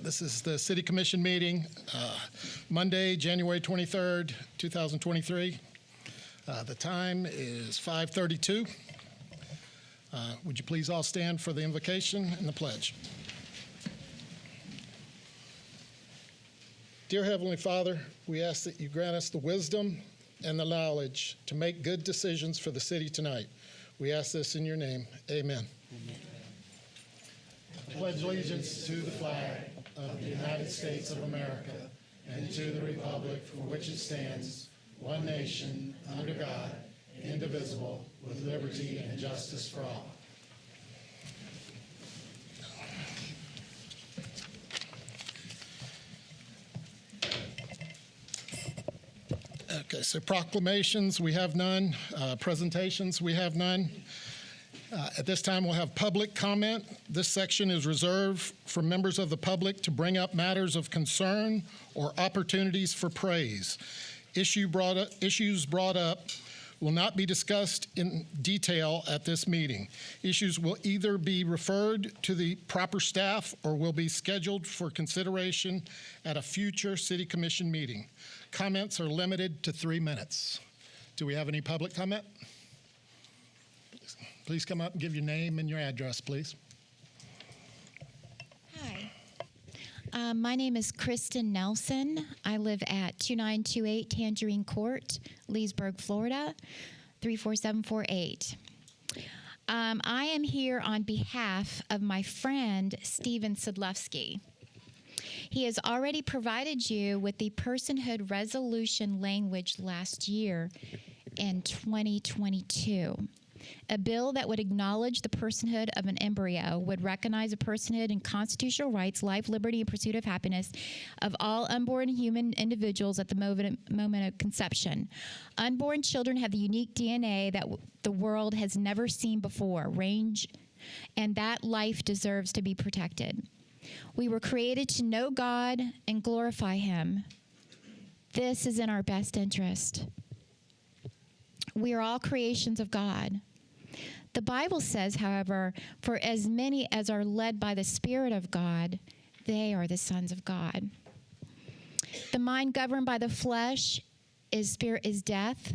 This is the City Commission meeting, Monday, January 23rd, 2023. The time is 5:32. Would you please all stand for the invocation and the pledge? Dear Heavenly Father, we ask that you grant us the wisdom and the knowledge to make good decisions for the city tonight. We ask this in your name. Amen. Amen. I pledge allegiance to the flag of the United States of America and to the republic for which it stands, one nation, under God, indivisible, with liberty and justice for all. Okay, so proclamations, we have none. Presentations, we have none. At this time, we'll have public comment. This section is reserved for members of the public to bring up matters of concern or opportunities for praise. Issues brought up will not be discussed in detail at this meeting. Issues will either be referred to the proper staff or will be scheduled for consideration at a future City Commission meeting. Comments are limited to 3 minutes. Do we have any public comment? Please come up and give your name and your address, please. Hi. My name is Kristen Nelson. I live at 2928 Tangerine Court, Leesburg, Florida, 34748. I am here on behalf of my friend, Steven Sidlewski. He has already provided you with the personhood resolution language last year in 2022. A bill that would acknowledge the personhood of an embryo would recognize the personhood and constitutional rights, life, liberty, and pursuit of happiness of all unborn human individuals at the moment of conception. Unborn children have the unique DNA that the world has never seen before, and that life deserves to be protected. We were created to know God and glorify Him. This is in our best interest. We are all creations of God. The Bible says, however, for as many as are led by the Spirit of God, they are the sons of God. The mind governed by the flesh is death,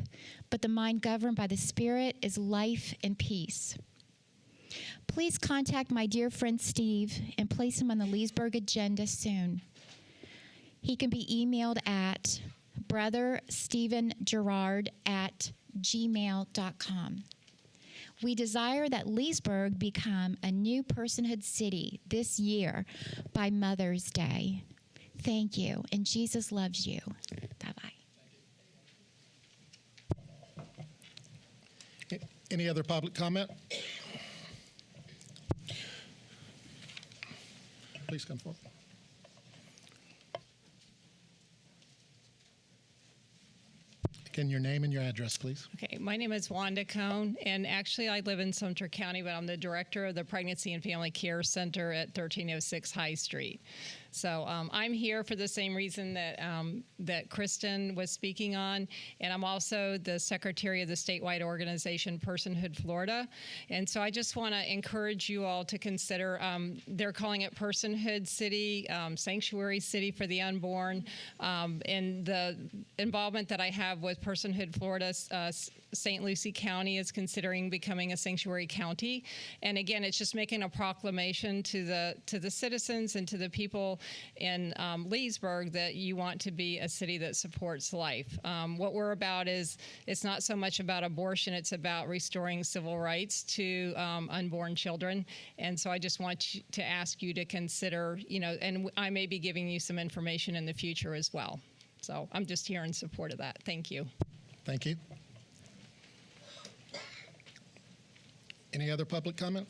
but the mind governed by the Spirit is life and peace. Please contact my dear friend Steve and place him on the Leesburg agenda soon. He can be emailed at brotherstevengerard@gmail.com. We desire that Leesburg become a new personhood city this year by Mother's Day. Thank you, and Jesus loves you. Bye-bye. Any other public comment? Please come forward. Again, your name and your address, please. Okay, my name is Wanda Cohn, and actually I live in Sumter County, but I'm the director of the Pregnancy and Family Care Center at 1306 High Street. So I'm here for the same reason that Kristen was speaking on, and I'm also the secretary of the statewide organization Personhood Florida. And so I just want to encourage you all to consider, they're calling it Personhood City, Sanctuary City for the Unborn, and the involvement that I have with Personhood Florida, St. Lucie County is considering becoming a sanctuary county. And again, it's just making a proclamation to the citizens and to the people in Leesburg that you want to be a city that supports life. What we're about is, it's not so much about abortion, it's about restoring civil rights to unborn children. And so I just want to ask you to consider, and I may be giving you some information in the future as well. So I'm just here in support of that. Thank you. Thank you. Any other public comment?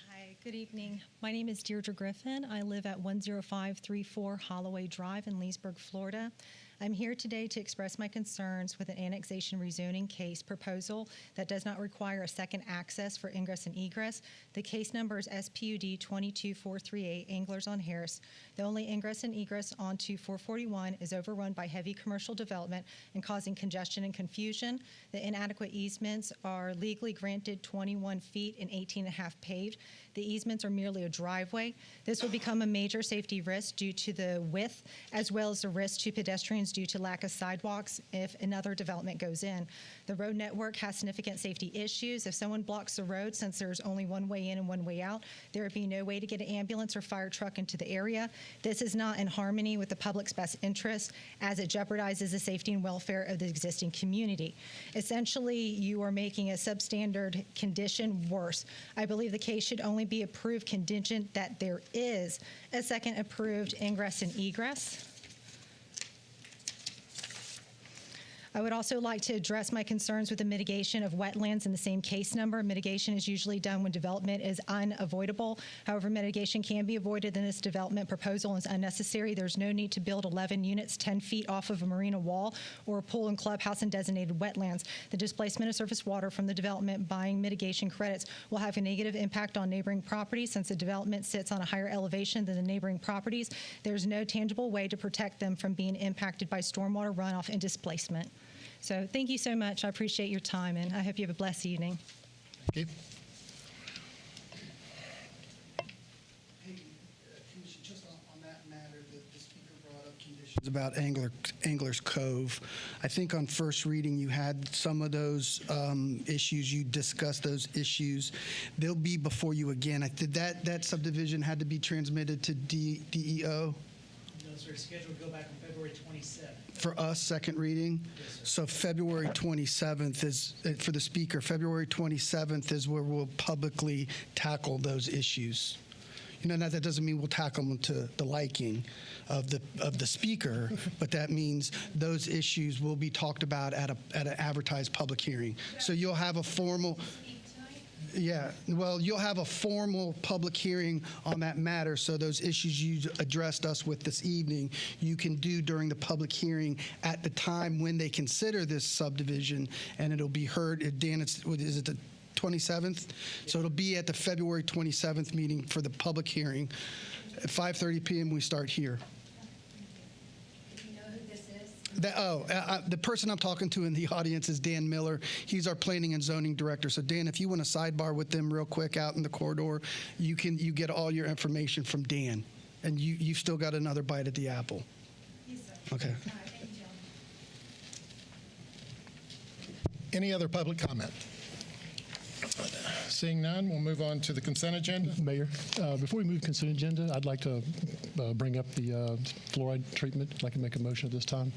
Hi, good evening. My name is Deirdre Griffin. I live at 10534 Holloway Drive in Leesburg, Florida. I'm here today to express my concerns with an annexation rezoning case proposal that does not require a second access for ingress and egress. The case number is SPUD 22438, Anglers on Harris. The only ingress and egress onto 441 is overrun by heavy commercial development and causing congestion and confusion. The inadequate easements are legally granted 21 feet and 18 and a half paved. The easements are merely a driveway. This will become a major safety risk due to the width, as well as the risk to pedestrians due to lack of sidewalks if another development goes in. The road network has significant safety issues. If someone blocks the road, since there's only one way in and one way out, there would be no way to get an ambulance or fire truck into the area. This is not in harmony with the public's best interest, as it jeopardizes the safety and welfare of the existing community. Essentially, you are making a substandard condition worse. I believe the case should only be approved contingent that there is a second approved ingress and egress. I would also like to address my concerns with the mitigation of wetlands in the same case number. Mitigation is usually done when development is unavoidable. However, mitigation can be avoided, and this development proposal is unnecessary. There's no need to build 11 units 10 feet off of a marina wall or a pool and clubhouse in designated wetlands. The displacement of surface water from the development buying mitigation credits will have a negative impact on neighboring properties. Since the development sits on a higher elevation than the neighboring properties, there's no tangible way to protect them from being impacted by stormwater runoff and displacement. So thank you so much. I appreciate your time, and I hope you have a blessed evening. Thank you. Hey, Commissioner, just on that matter, the speaker brought up conditions about Angler's Cove. I think on first reading, you had some of those issues. You discussed those issues. They'll be before you again. Did that subdivision had to be transmitted to DEO? No, sir. Scheduled to go back on February 27th. For us, second reading? Yes, sir. So February 27th is, for the speaker, February 27th is where we'll publicly tackle those issues. You know, now that doesn't mean we'll tackle them to the liking of the speaker, but that means those issues will be talked about at an advertised public hearing. So you'll have a formal... Yeah, well, you'll have a formal public hearing on that matter, so those issues you addressed us with this evening, you can do during the public hearing at the time when they consider this subdivision, and it'll be heard. Dan, is it the 27th? So it'll be at the February 27th meeting for the public hearing. At 5:30 p.m. we start here. The person I'm talking to in the audience is Dan Miller. He's our planning and zoning director. So Dan, if you want to sidebar with them real quick out in the corridor, you get all your information from Dan, and you've still got another bite at the apple. Yes, sir. Okay. All right, thank you, John. Any other public comment? Seeing none, we'll move on to the consent agenda. Mayor, before we move to consent agenda, I'd like to bring up the fluoride treatment. I'd like to make a motion at this time.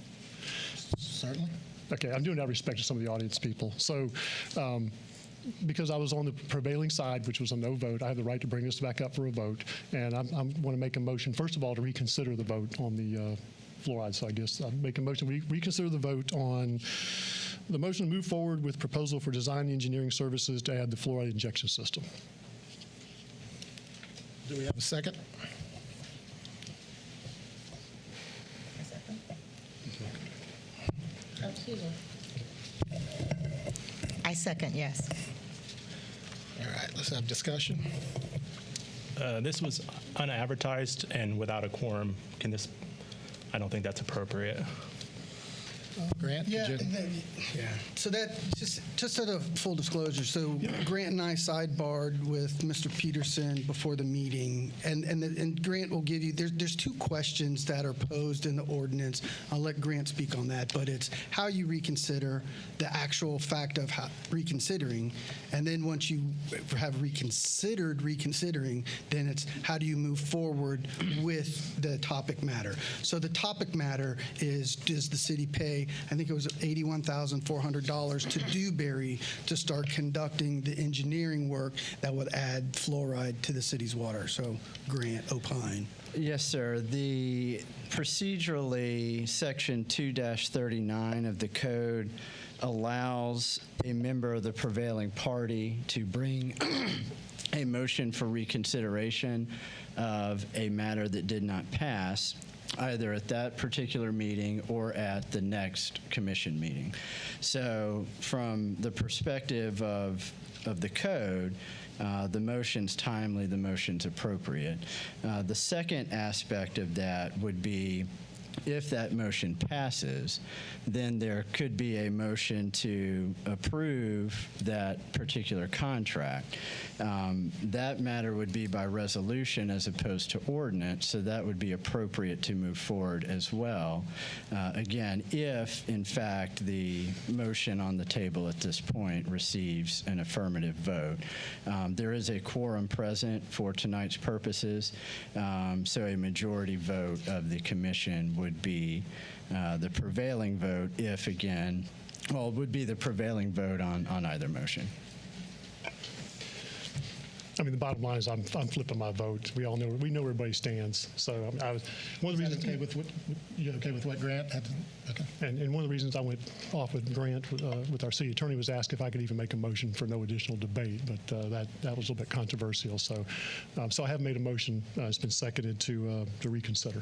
Certainly. Okay, I'm doing that out of respect to some of the audience people. So, because I was on the prevailing side, which was a no vote, I have the right to bring this back up for a vote. And I want to make a motion, first of all, to reconsider the vote on the fluoride. So I guess I'll make a motion to reconsider the vote on the motion to move forward with proposal for design and engineering services to add the fluoride injection system. Do we have a second? Oh, excuse me. I second, yes. All right, let's have discussion. This was unadvertised and without a quorum. I don't think that's appropriate. Grant? Yeah, did you- yeah. So that just at a full disclosure. So Grant and I sidebarred with Mr. Peterson before the meeting, and Grant will give you. There's two questions that are posed in the ordinance. I'll let Grant speak on that, but it's how you reconsider, the actual fact of reconsidering, and then once you have reconsidering, then it's how do you move forward with the topic matter. So the topic matter is, does the city pay? I think it was $81,400 to Dewberry to start conducting the engineering work that would add fluoride to the city's water. So, Grant, opine. Yes, sir. The procedurally, Section 2-39 of the code allows a member of the prevailing party to bring a motion for reconsideration of a matter that did not pass. either at that particular meeting or at the next commission meeting. So from the perspective of the code, the motion's timely, the motion's appropriate. The second aspect of that would be, if that motion passes, then there could be a motion to approve that particular contract. That matter would be by resolution as opposed to ordinance, so that would be appropriate to move forward as well. Again, if, in fact, the motion on the table at this point receives an affirmative vote. There is a quorum present for tonight's purposes, so a majority vote of the commission would be the prevailing vote if, again, well, it would be the prevailing vote on either motion. I mean, the bottom line is I'm flipping my vote. We all know, we know where everybody stands. So I was, one of the reasons. Okay with what, you okay with what Grant had? Okay. And one of the reasons I went off with Grant with our city attorney was ask if I could even make a motion for no additional debate, but that was a little bit controversial. So so I have made a motion. It's been seconded to reconsider.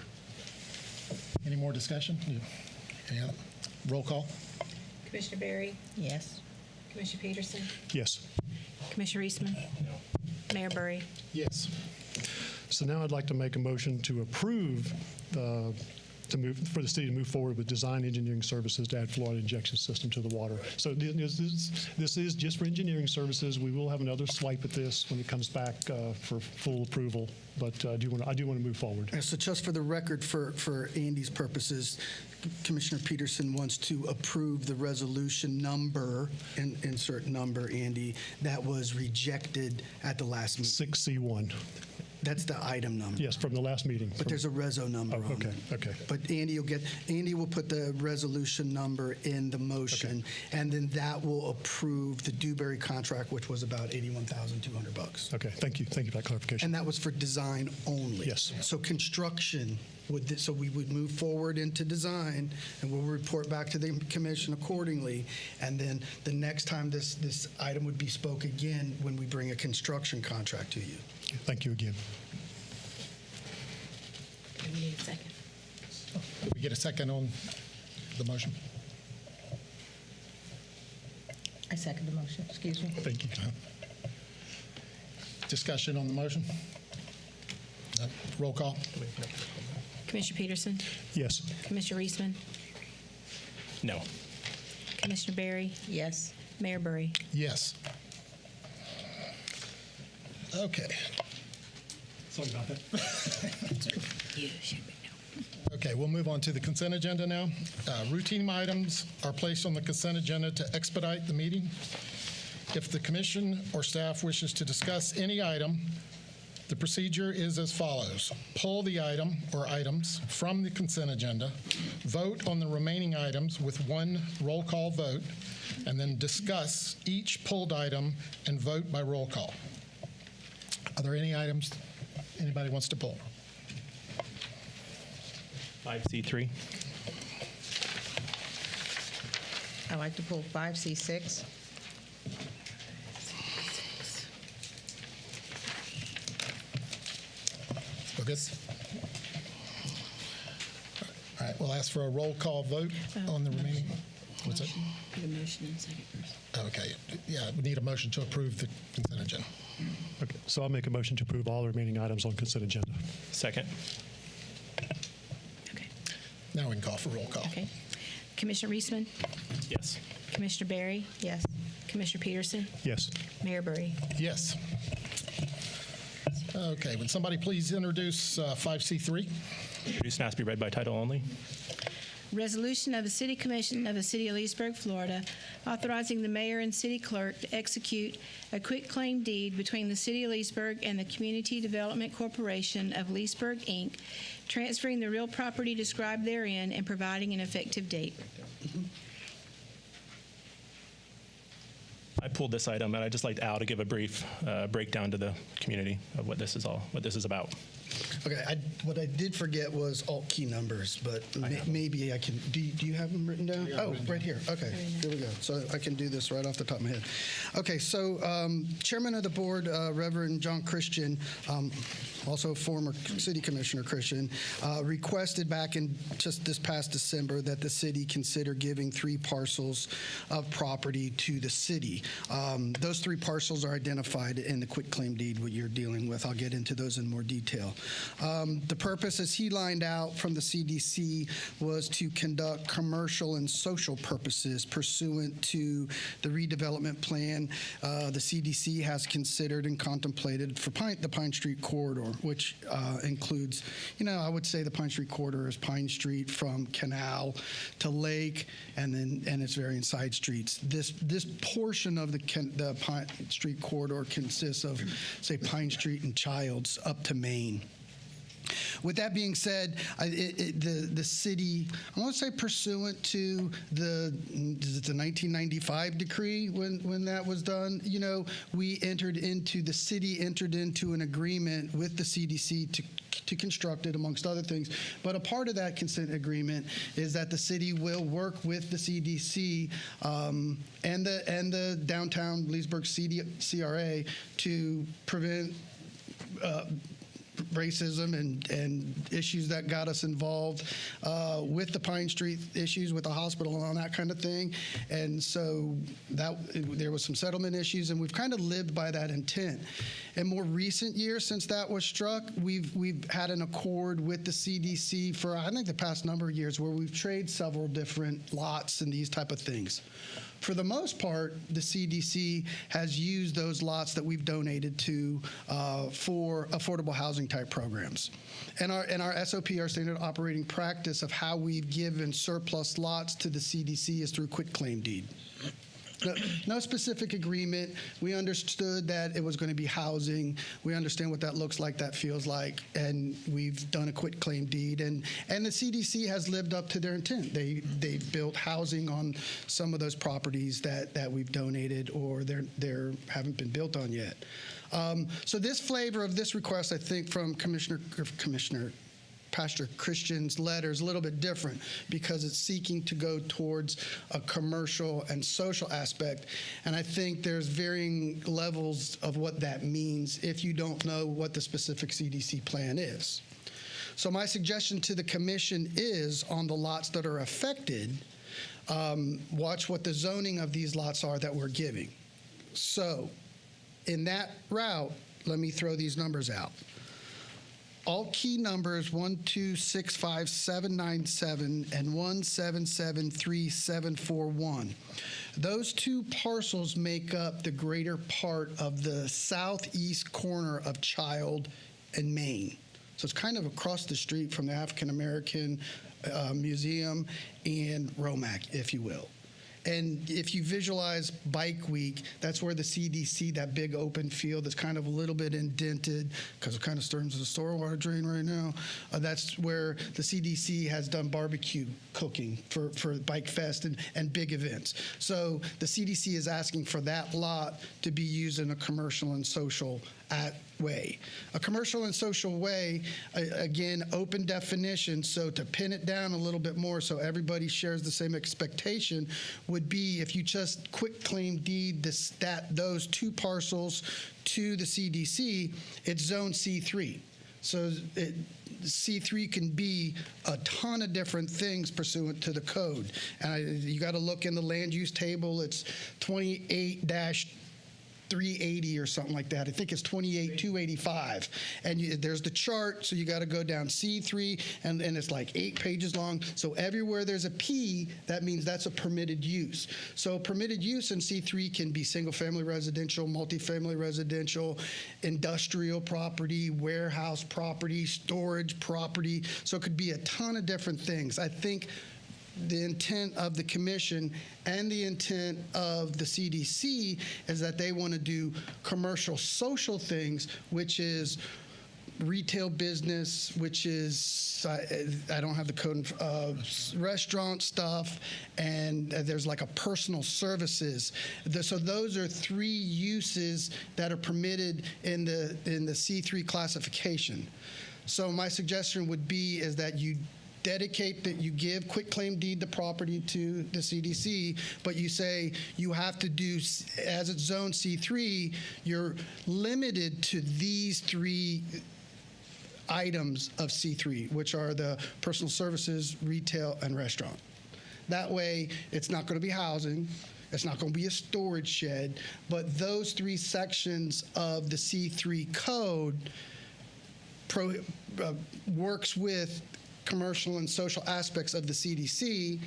Any more discussion? Yeah. Roll call. Commissioner Berry? Yes. Commissioner Peterson? Yes. Commissioner Eastman? Mayor Burry? Yes. So now I'd like to make a motion to approve for the city to move forward with design engineering services to add fluoride injection system to the water. So this is just for engineering services. We will have another swipe at this when it comes back for full approval, but I do want to move forward. And so just for the record, for Andy's purposes, Commissioner Peterson wants to approve the resolution number, insert number, Andy, that was rejected at the last meeting. 6C1. That's the item number. Yes, from the last meeting. But there's a reso number on okay, it. okay. But Andy will put the resolution number in the motion, and then that will approve the Dewberry contract, which was about $81,200. Okay, thank you. Thank you for that clarification. And that was for design only. Yes. So construction so we would move forward into design, and we'll report back to the commission accordingly. And then the next time this item would be spoke again when we bring a construction contract to you. Thank you again. And we need a second. Did we get a second on the motion? I second the motion, excuse me. Thank you. Discussion on the motion? Roll call. Commissioner Peterson? Yes. Commissioner Eastman? No. Commissioner Berry? Yes. Mayor Burry? Yes. Okay. Sorry about that. You should be no. Okay, we'll move on to the consent agenda now. Routine items are placed on the consent agenda to expedite the meeting. If the commission or staff wishes to discuss any item, the procedure is as follows. Pull the item or items from the consent agenda, vote on the remaining items with one roll call vote, and then discuss each pulled item and vote by roll call. Are there any items anybody wants to pull? 5C3. I'd like to pull 5C6. Good. All right, we'll ask for a roll call vote on the remaining. What's that? Put a motion in second first. Okay, yeah, we need a motion to approve the consent agenda. Okay, so I'll make a motion to approve all the remaining items on consent agenda. Second. Okay. Now we can call for roll call. Okay. Commissioner Eastman? Yes. Commissioner Berry? Yes. Commissioner Peterson? Yes. Mayor Burry? Yes. Okay, would somebody please introduce 5C3? Introduced and asked to be read by title only. Resolution of the City Commission of the City of Leesburg, Florida, authorizing the mayor and city clerk to execute a quitclaim deed between the City of Leesburg and the Community Development Corporation of Leesburg, Inc., transferring the real property described therein and providing an effective date. I pulled this item, and I'd just like Al to give a brief breakdown to the community of what this is about. Okay, what I did forget was alt key numbers, but maybe I can. Do you have them written down? Oh, right here. Okay, here we go. So I can do this right off the top of my head. Okay, so Chairman of the Board, Reverend John Christian, also former City Commissioner Christian, requested back in just this past December that the city consider giving 3 parcels of property to the city. Those 3 parcels are identified in the quitclaim deed what you're dealing with. I'll get into those in more detail. The purpose, as he lined out from the CDC, was to conduct commercial and social purposes pursuant to the redevelopment plan the CDC has considered and contemplated for the Pine Street corridor, which includes, I would say the Pine Street corridor is Pine Street from Canal to Lake, and its various side streets. This portion of the Pine Street corridor consists of, say, Pine Street and Childs up to Maine. With that being said, the city, I want to say pursuant to the 1995 decree when that was done, the city entered into an agreement with the CDC to construct it, amongst other things. But a part of that consent agreement is that the city will work with the CDC and the downtown Leesburg CRA to prevent racism and issues that got us involved with the Pine Street issues with the hospital and all that kind of thing. And so there was some settlement issues, and we've kind of lived by that intent. In more recent years, since that was struck, we've had an accord with the CDC for, I think, the past number of years where we've traded several different lots and these type of things. For the most part, the CDC has used those lots that we've donated to for affordable housing type programs. And our SOP, our standard operating practice of how we've given surplus lots to the CDC is through quitclaim deed. No specific agreement. We understood that it was going to be housing. We understand what that looks like, that feels like, and we've done a quitclaim deed. And the CDC has lived up to their intent. They've built housing on some of those properties that we've donated or they haven't been built on yet. So this flavor of this request, I think, from Pastor Christian's letter is a little bit different because it's seeking to go towards a commercial and social aspect. And I think there's varying levels of what that means if you don't know what the specific CDC plan is. So my suggestion to the commission is on the lots that are affected, watch what the zoning of these lots are that we're giving. So in that route, let me throw these numbers out. All key numbers 1265797 and 1773741. Those 2 parcels make up the greater part of the southeast corner of Child and Maine. So it's kind of across the street from the African American Museum and ROMAC, if you will. And if you visualize Bike Week, that's where the CDC, that big open field that's kind of a little bit indented because it kind of turns into a stormwater drain right now. That's where the CDC has done barbecue cooking for Bike Fest and big events. So the CDC is asking for that lot to be used in a commercial and social way. A commercial and social way, again, open definition, so to pin it down a little bit more so everybody shares the same expectation would be if you just quitclaim deed those 2 parcels to the CDC, it's zone C3. So C3 can be a ton of different things pursuant to the code. And you got to look in the land use table, it's 28-380 or something like that. I think it's 28-285. And there's the chart, so you got to go down C3, and it's like 8 pages long. So everywhere there's a P, that means that's a permitted use. So permitted use in C3 can be single-family residential, multifamily residential, industrial property, warehouse property, storage property. So it could be a ton of different things. I think the intent of the commission and the intent of the CDC is that they want to do commercial social things, which is retail business, which is, I don't have the code, restaurant stuff, and there's like a personal services. So those are 3 uses that are permitted in the C3 classification. So my suggestion would be is that you dedicate that you give quitclaim deed the property to the CDC, but you say you have to do, as it's zone C3, you're limited to these 3 items of C3, which are the personal services, retail, and restaurant. That way, it's not going to be housing, it's not going to be a storage shed, but those 3 sections of the C3 code works with commercial and social aspects of the CDC,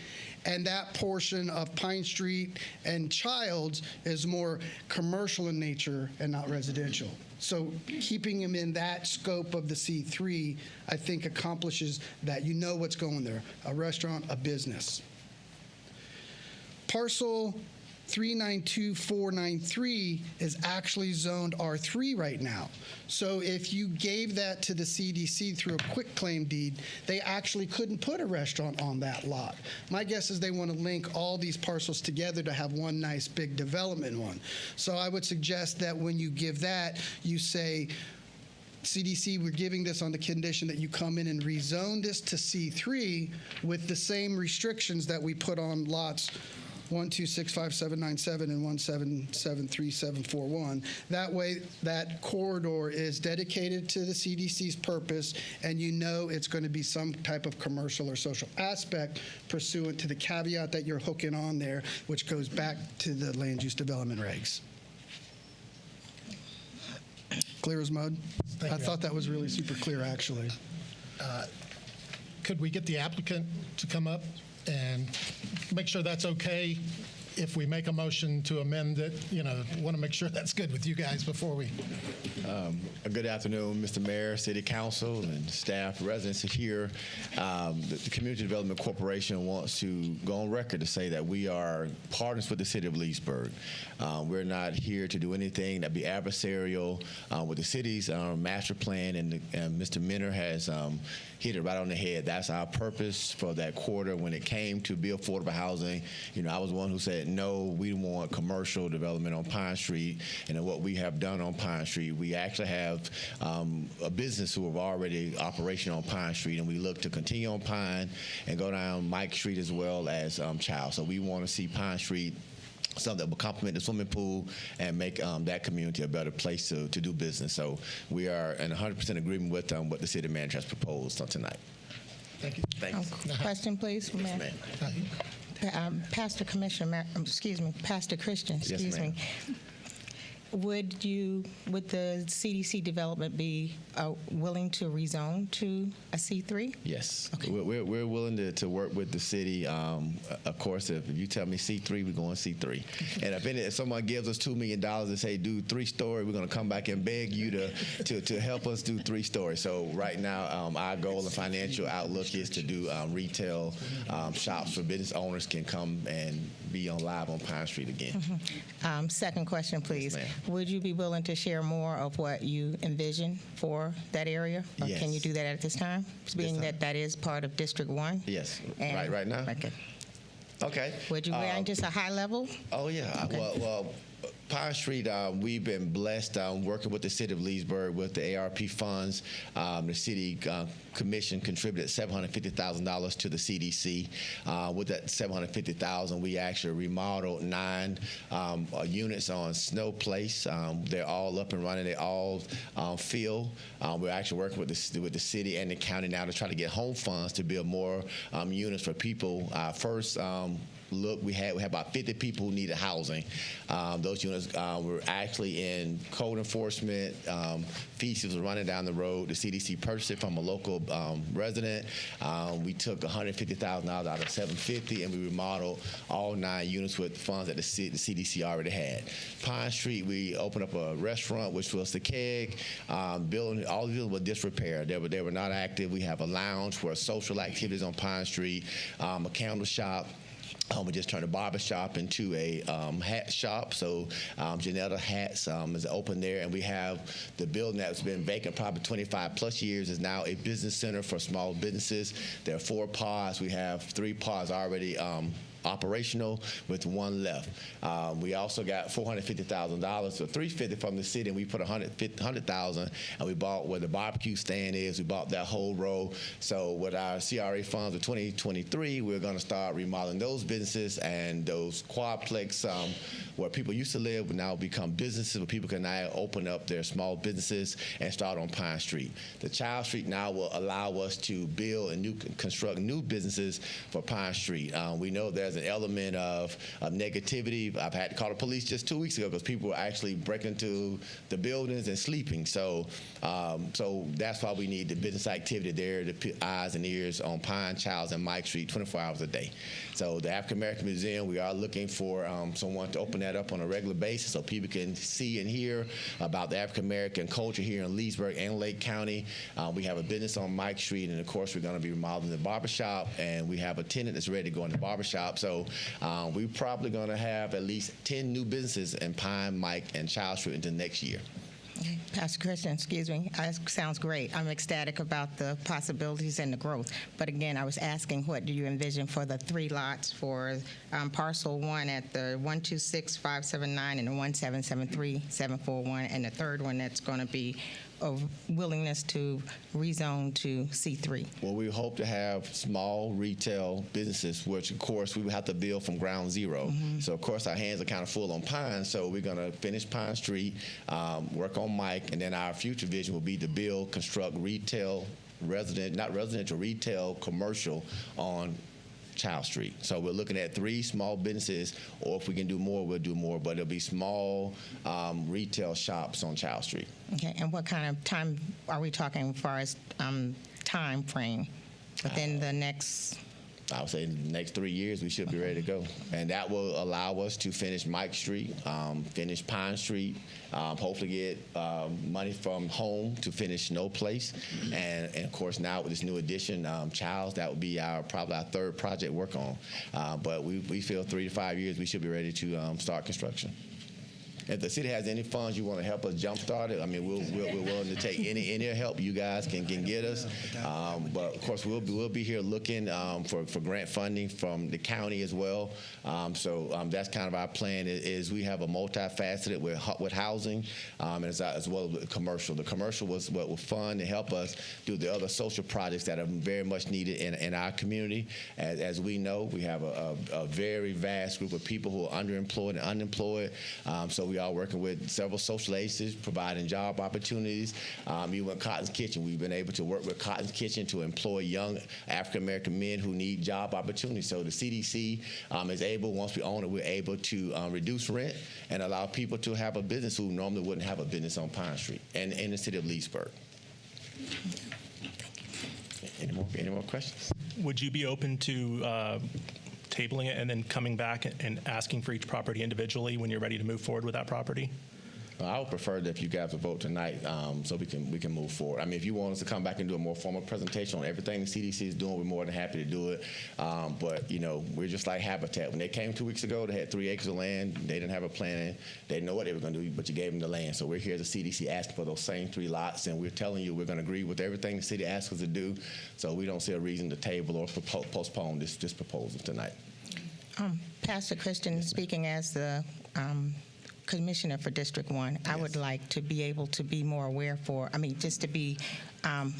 and that portion of Pine Street and Childs is more commercial in nature and not residential. So keeping them in that scope of the C3, I think accomplishes that. You know what's going there, a restaurant, a business. Parcel 392493 is actually zoned R3 right now. So if you gave that to the CDC through a quitclaim deed, they actually couldn't put a restaurant on that lot. My guess is they want to link all these parcels together to have one nice big development one. So I would suggest that when you give that, you say, CDC, we're giving this on the condition that you come in and rezone this to C3 with the same restrictions that we put on lots 1265797 and 1773741. That way, that corridor is dedicated to the CDC's purpose, and you know it's going to be some type of commercial or social aspect pursuant to the caveat that you're hooking on there, which goes back to the land use development regs. Clear as mud? I thought that was really super clear, actually. Could we get the applicant to come up and make sure that's okay if we make a motion to amend it? You know, want to make sure that's good with you guys before we. Good afternoon, Mr. Mayor, City Council, and staff, residents here. The Community Development Corporation wants to go on record to say that we are partners with the City of Leesburg. We're not here to do anything that be adversarial with the city's master plan, and Mr. Minner has hit it right on the head. That's our purpose for that quarter. When it came to build affordable housing, you know, I was one who said, no, we want commercial development on Pine Street. And what we have done on Pine Street, we actually have a business who are already operational on Pine Street, and we look to continue on Pine and go down Mike Street as well as Child. So we want to see Pine Street something that will complement the swimming pool and make that community a better place to do business. So we are in 100% agreement with what the city manager has proposed on tonight. Thank you. Thanks. Question, please, Yes, Mayor. ma'am. Pastor Christian, Yes, excuse ma'am. me. Would the CDC development be willing to rezone to a C3? Yes. Okay. We're willing to work with the city. Of course, if you tell me C3, we're going C3. And if someone gives us $2 million and say do 3-story, we're going to come back and beg you to help us do 3 stories. So right now, our goal and financial outlook is to do retail shops for business owners can come and be on live on Pine Street again. Mm-hmm. Second question, please. Yes, would you be willing to share more of what you envision for that area? Or Yes. can you do that at this time, being that that is part of District 1? Yes. And- Right now? Okay. Okay. Would you rank just a high level? Oh, yeah. Okay. Well, Pine Street, we've been blessed working with the City of Leesburg with the ARP funds. The City Commission contributed $750,000 to the CDC. With that $750,000, we actually remodeled 9 units on Snow Place. They're all up and running. They all fill. We're actually working with the city and the county now to try to get home funds to build more units for people. First, look, we had about 50 people who needed housing. Those units were actually in code enforcement. Feces was running down the road. The CDC purchased it from a local resident. We took $150,000 out of $750,000, and we remodeled all 9 units with funds that the CDC already had. Pine Street, we opened up a restaurant, which was the Keg. Building, all the buildings were disrepair. They were not active. We have a lounge for social activities on Pine Street, a candle shop. We just turned a barber shop into a hat shop. So Janetta Hats is open there, and we have the building that's been vacant probably 25 plus years is now a business center for small businesses. There are 4 pods. We have 3 pods already operational with one left. We also got $450,000 or $350 from the city, and we put $100,000, and we bought where the barbecue stand is. We bought that whole row. So with our CRA funds of 2023, we're going to start remodeling those businesses, and those quadplex where people used to live will now become businesses where people can now open up their small businesses and start on Pine Street. The Child Street now will allow us to build and construct new businesses for Pine Street. We know there's an element of negativity. I've had to call the police just 2 weeks ago because people were actually breaking into the buildings and sleeping. So that's why we need the business activity there, the eyes and ears on Pine, Childs, and Mike Street 24 hours a day. So the African American Museum, we are looking for someone to open that up on a regular basis so people can see and hear about the African American culture here in Leesburg and Lake County. We have a business on Mike Street, and of course we're going to be remodeling the barbershop, and we have a tenant that's ready to go in the barbershop. So we're probably going to have at least 10 new businesses in Pine, Mike, and Child Street into next year. Okay. Pastor Christian, excuse me, sounds great. I'm ecstatic about the possibilities and the growth. But again, I was asking, what do you envision for the 3 lots for parcel 1 at the 126579 and the 1773741, and the third one that's going to be of willingness to rezone to C3? Well, we hope to have small retail businesses, which of course we would have to build from ground zero. So of course our hands are kind of full on Pine, so we're going to finish Pine Street, work on Mike, and then our future vision will be to build, construct retail, not residential, retail, commercial on Child Street. So we're looking at 3 small businesses, or if we can do more, we'll do more, but it'll be small retail shops on Child Street. Okay, and what kind of time are we talking as far as time frame within the next? I would say in the next 3 years, we should be ready to go. And that will allow us to finish Mike Street, finish Pine Street, hopefully get money from home to finish No Place. And of course, now with this new addition, Childs, that would be probably our 3rd project work on. But we feel 3 to 5 years, we should be ready to start construction. If the city has any funds you want to help us jumpstart it, I mean, we're willing to take any help you guys can get us. But of course, we'll be here looking for grant funding from the county as well. So that's kind of our plan. Is we have a multifaceted with housing as well as commercial. The commercial was what will fund and help us do the other social projects that are very much needed in our community. As we know, we have a very vast group of people who are underemployed and unemployed. So we are working with several social agencies, providing job opportunities. Even with Cotton's Kitchen, we've been able to work with Cotton's Kitchen to employ young African-American men who need job opportunities. So the CDC is able, once we own it, we're able to reduce rent and allow people to have a business who normally wouldn't have a business on Pine Street and in the city of Leesburg. Any more questions? Would you be open to tabling it and then coming back and asking for each property individually when you're ready to move forward with that property? I would prefer that if you guys would vote tonight so we can move forward. I mean, if you want us to come back and do a more formal presentation on everything the CDC is doing, we're more than happy to do it. But, you know, we're just like Habitat. When they came 2 weeks ago, they had 3 acres of land. They didn't have a plan. They didn't know what they were going to do, but you gave them the land. So we're here as the CDC asking for those same 3 lots, and we're telling you we're going to agree with everything the city asks us to do. So we don't see a reason to table or postpone this proposal tonight. Pastor Christian, speaking as the Commissioner for District 1, yes. I would like to be able to be more aware just to be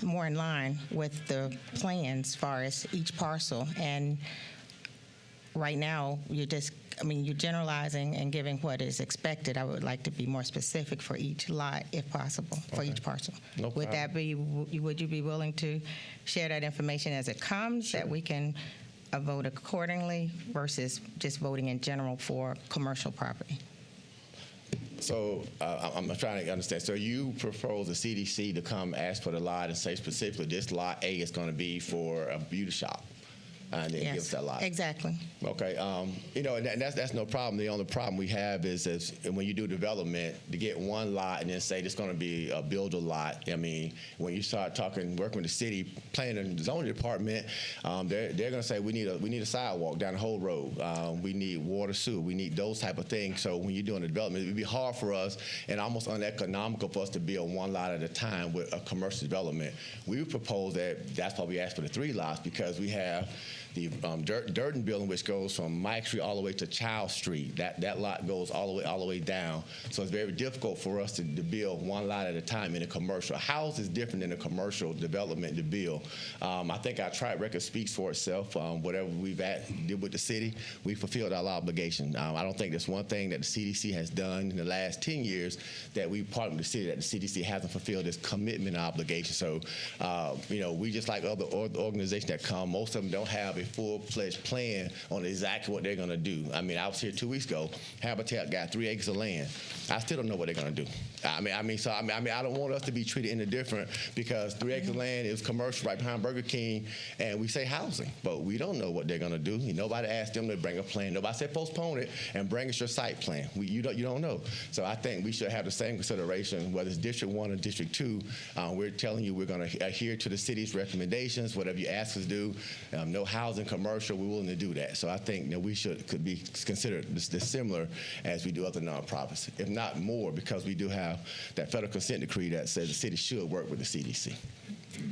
more in line with the plans as far as each parcel. And right now, you're generalizing and giving what is expected. I would like to be more specific for each lot, if possible, for each parcel. No problem. Would you be willing to share that information as it comes, sure, that we can vote accordingly versus just voting in general for commercial property? So I'm trying to understand. So you propose the CDC to come ask for the lot and say specifically this lot A is going to be for a beauty shop, and then yes, give us that lot. Exactly. Okay. You know, and that's no problem. The only problem we have is when you do development, to get one lot and then say it's going to be a builder lot. I mean, when you start working with the city planning and zoning department, they're going to say we need a sidewalk down the whole road. We need water, sewer. We need those type of things. So when you're doing the development, it would be hard for us and almost uneconomical for us to build one lot at a time with a commercial development. We would propose that's why we asked for the 3 lots, because we have The Durden building, which goes from Mike Street all the way to Child Street, that lot goes all the way down. So it's very difficult for us to build one lot at a time in a commercial. A house is different than a commercial development to build. I think our track record speaks for itself. Whatever we've did with the city, we fulfilled our obligation. I don't think there's one thing that the CDC has done in the last 10 years that we partnered with the city that the CDC hasn't fulfilled its commitment and obligation. So, we just like other organizations that come, most of them don't have a full-fledged plan on exactly what they're going to do. I mean, I was here 2 weeks ago. Habitat got 3 acres of land. I still don't know what they're going to do. I don't want us to be treated any different because 3 acres of land is commercial right behind Burger King, and we say housing, but we don't know what they're going to do. Nobody asked them to bring a plan. Nobody said postpone it and bring us your site plan. You don't know. So I think we should have the same consideration, whether it's District 1 or District 2. We're telling you we're going to adhere to the city's recommendations, whatever you ask us to do. No housing, commercial, we're willing to do that. So I think we could be considered this similar as we do other nonprofits, if not more, because we do have that federal consent decree that says the city should work with the CDC.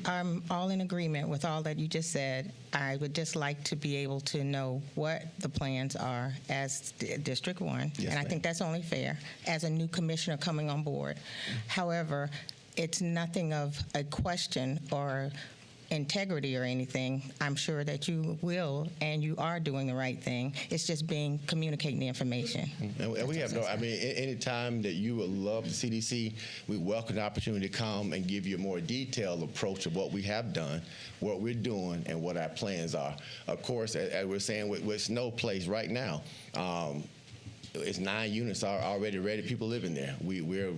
I'm all in agreement with all that you just said. I would just like to be able to know what the plans are as District 1, Yes, and I ma'am. think that's only fair as a new commissioner coming on board. However, it's nothing of a question or integrity or anything. I'm sure that you will and you are doing the right thing. It's just communicating the information. And we have any time that you would love the CDC, we welcome the opportunity to come and give you a more detailed approach of what we have done, what we're doing, and what our plans are. Of course, as we're saying with Snow Place right now, it's 9 units are already ready. People living there. We're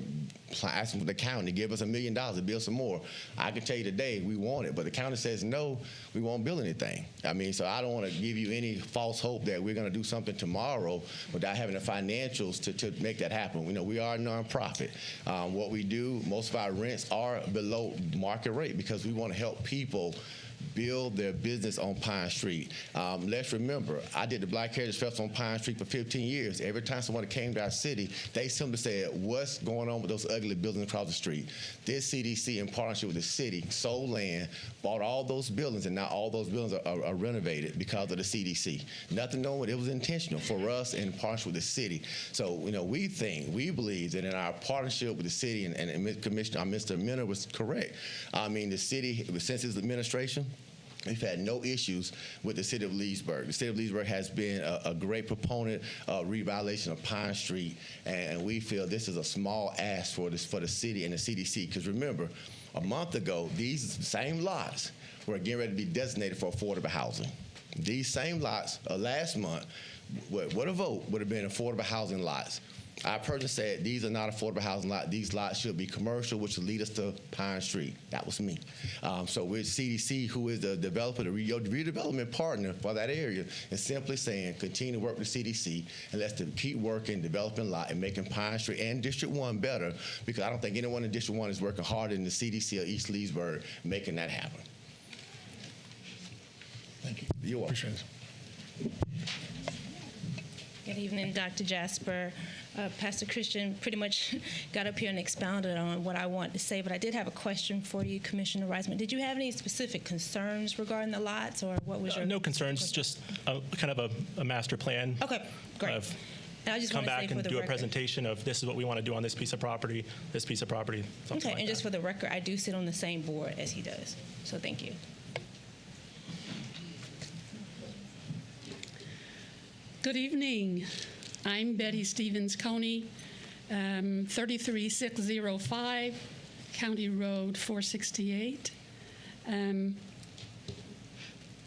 asking for the county to give us $1 million to build some more. I can tell you today we want it, but the county says no, we won't build anything. So I don't want to give you any false hope that we're going to do something tomorrow without having the financials to make that happen. We are a nonprofit. What we do, most of our rents are below market rate because we want to help people build their business on Pine Street. Let's remember, I did the Black Heritage Festival on Pine Street for 15 years. Every time someone came to our city, they simply said, what's going on with those ugly buildings across the street? This CDC, in partnership with the city, sold land, bought all those buildings, and now all those buildings are renovated because of the CDC. Nothing knowing it was intentional for us in partnership with the city. So, we believe that in our partnership with the city, and Commissioner, Mr. Minner was correct. The city, since its administration, we've had no issues with the city of Leesburg. The city of Leesburg has been a great proponent of revitalization of Pine Street, and we feel this is a small ask for the city and the CDC. Because remember, a month ago, these same lots were getting ready to be designated for affordable housing. These same lots last month, what a vote would have been affordable housing lots. Our person said these are not affordable housing lots. These lots should be commercial, which will lead us to Pine Street. That was me. So with CDC, who is the developer, the redevelopment partner for that area, is simply saying continue to work with the CDC and let's keep working, developing lot, and making Pine Street and District 1 better, because I don't think anyone in District 1 is working harder than the CDC or East Leesburg making that happen. Thank you. You're welcome. Appreciate it. Good evening, Dr. Jasper. Pastor Christian pretty much got up here and expounded on what I wanted to say, but I did have a question for you, Commissioner Reisman. Did you have any specific concerns regarding the lots, or what was your... No concerns, just kind of a master plan. Okay, great. And I just Come want to say back for and the do a record, presentation of this is what we want to do on this piece of property, something okay, like and that. just for the record, I do sit on the same board as he does, so thank you. Good evening. I'm Betty Stevens Coney, 33605 County Road 468.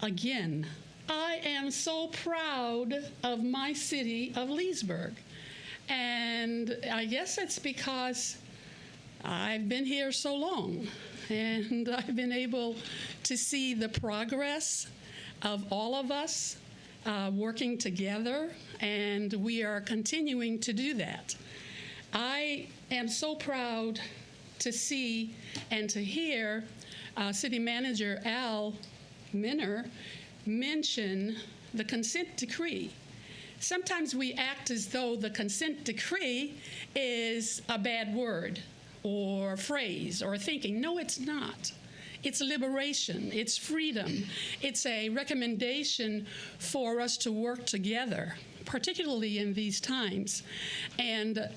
Again, I am so proud of my city of Leesburg. And I guess it's because I've been here so long and I've been able to see the progress of all of us working together, and we are continuing to do that. I am so proud to see and to hear City Manager Al Minner mention the consent decree. Sometimes we act as though the consent decree is a bad word or phrase or thinking. No, it's not. It's liberation, it's freedom, it's a recommendation for us to work together, particularly in these times. And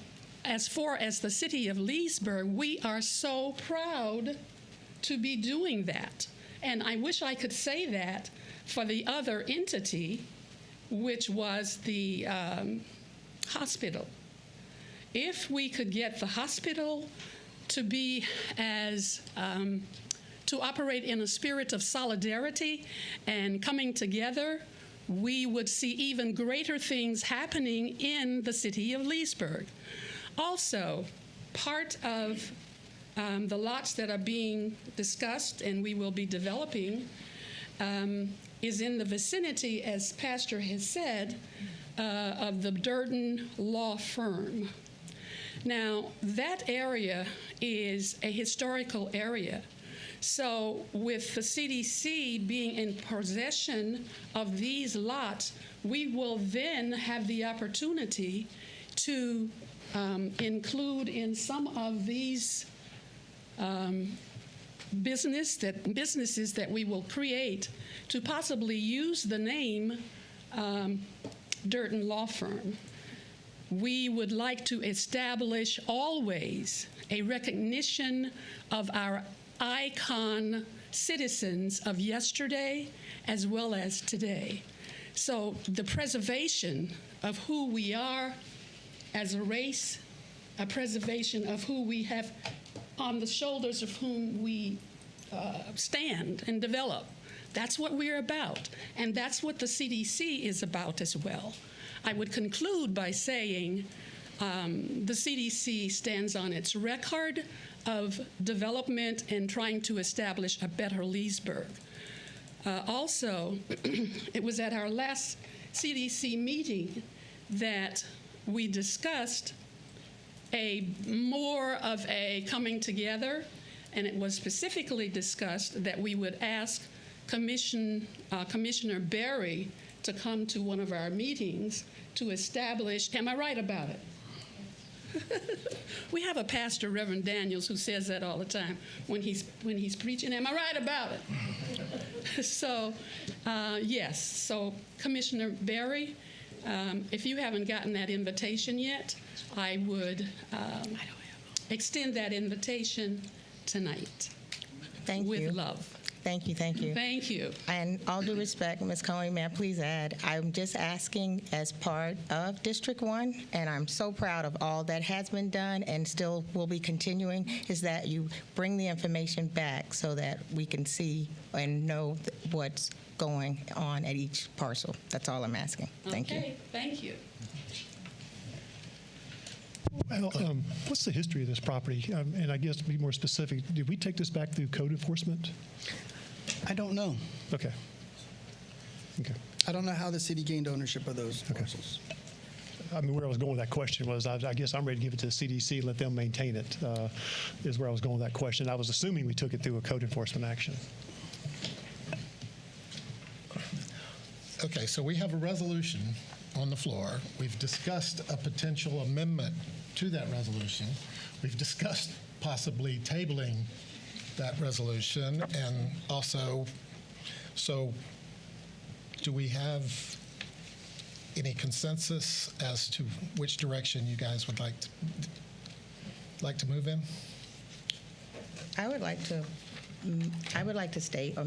as far as the city of Leesburg, we are so proud to be doing that. And I wish I could say that for the other entity, which was the hospital. If we could get the hospital to be as, to operate in a spirit of solidarity and coming together, we would see even greater things happening in the city of Leesburg. Also, part of the lots that are being discussed and we will be developing is in the vicinity, as Pastor has said, of the Durden Law Firm. Now, that area is a historical area. So with the CDC being in possession of these lots, we will then have the opportunity to include in some of these businesses that we will create to possibly use the name Durden Law Firm. We would like to establish always a recognition of our icon citizens of yesterday as well as today. So the preservation of who we are as a race, a preservation of who we have on the shoulders of whom we stand and develop. That's what we're about, and that's what the CDC is about as well. I would conclude by saying the CDC stands on its record of development and trying to establish a better Leesburg. Also, it was at our last CDC meeting that we discussed more of a coming together, and it was specifically discussed that we would ask Commissioner Berry to come to one of our meetings to establish, am I right about it? We have a pastor, Reverend Daniels, who says that all the time when he's preaching, am I right about it? So, yes, so Commissioner Berry, if you haven't gotten that invitation yet, I would extend that invitation tonight. Thank you. With love. Thank you, thank you. Thank you. And all due respect, Ms. Coney, may I please add, I'm just asking as part of District 1, and I'm so proud of all that has been done and still will be continuing, is that you bring the information back so that we can see and know what's going on at each parcel. That's all I'm asking. Thank you. Okay, thank you. Well, what's the history of this property? And I guess to be more specific, did we take this back through code enforcement? I don't know. Okay. Okay. I don't know how the city gained ownership of those parcels. I mean, where I was going with that question was, I guess I'm ready to give it to the CDC and let them maintain it, is where I was going with that question. I was assuming we took it through a code enforcement action. Okay, so we have a resolution on the floor. We've discussed a potential amendment to that resolution. We've discussed possibly tabling that resolution, and also, so do we have any consensus as to which direction you guys would like to move in? I would like to state or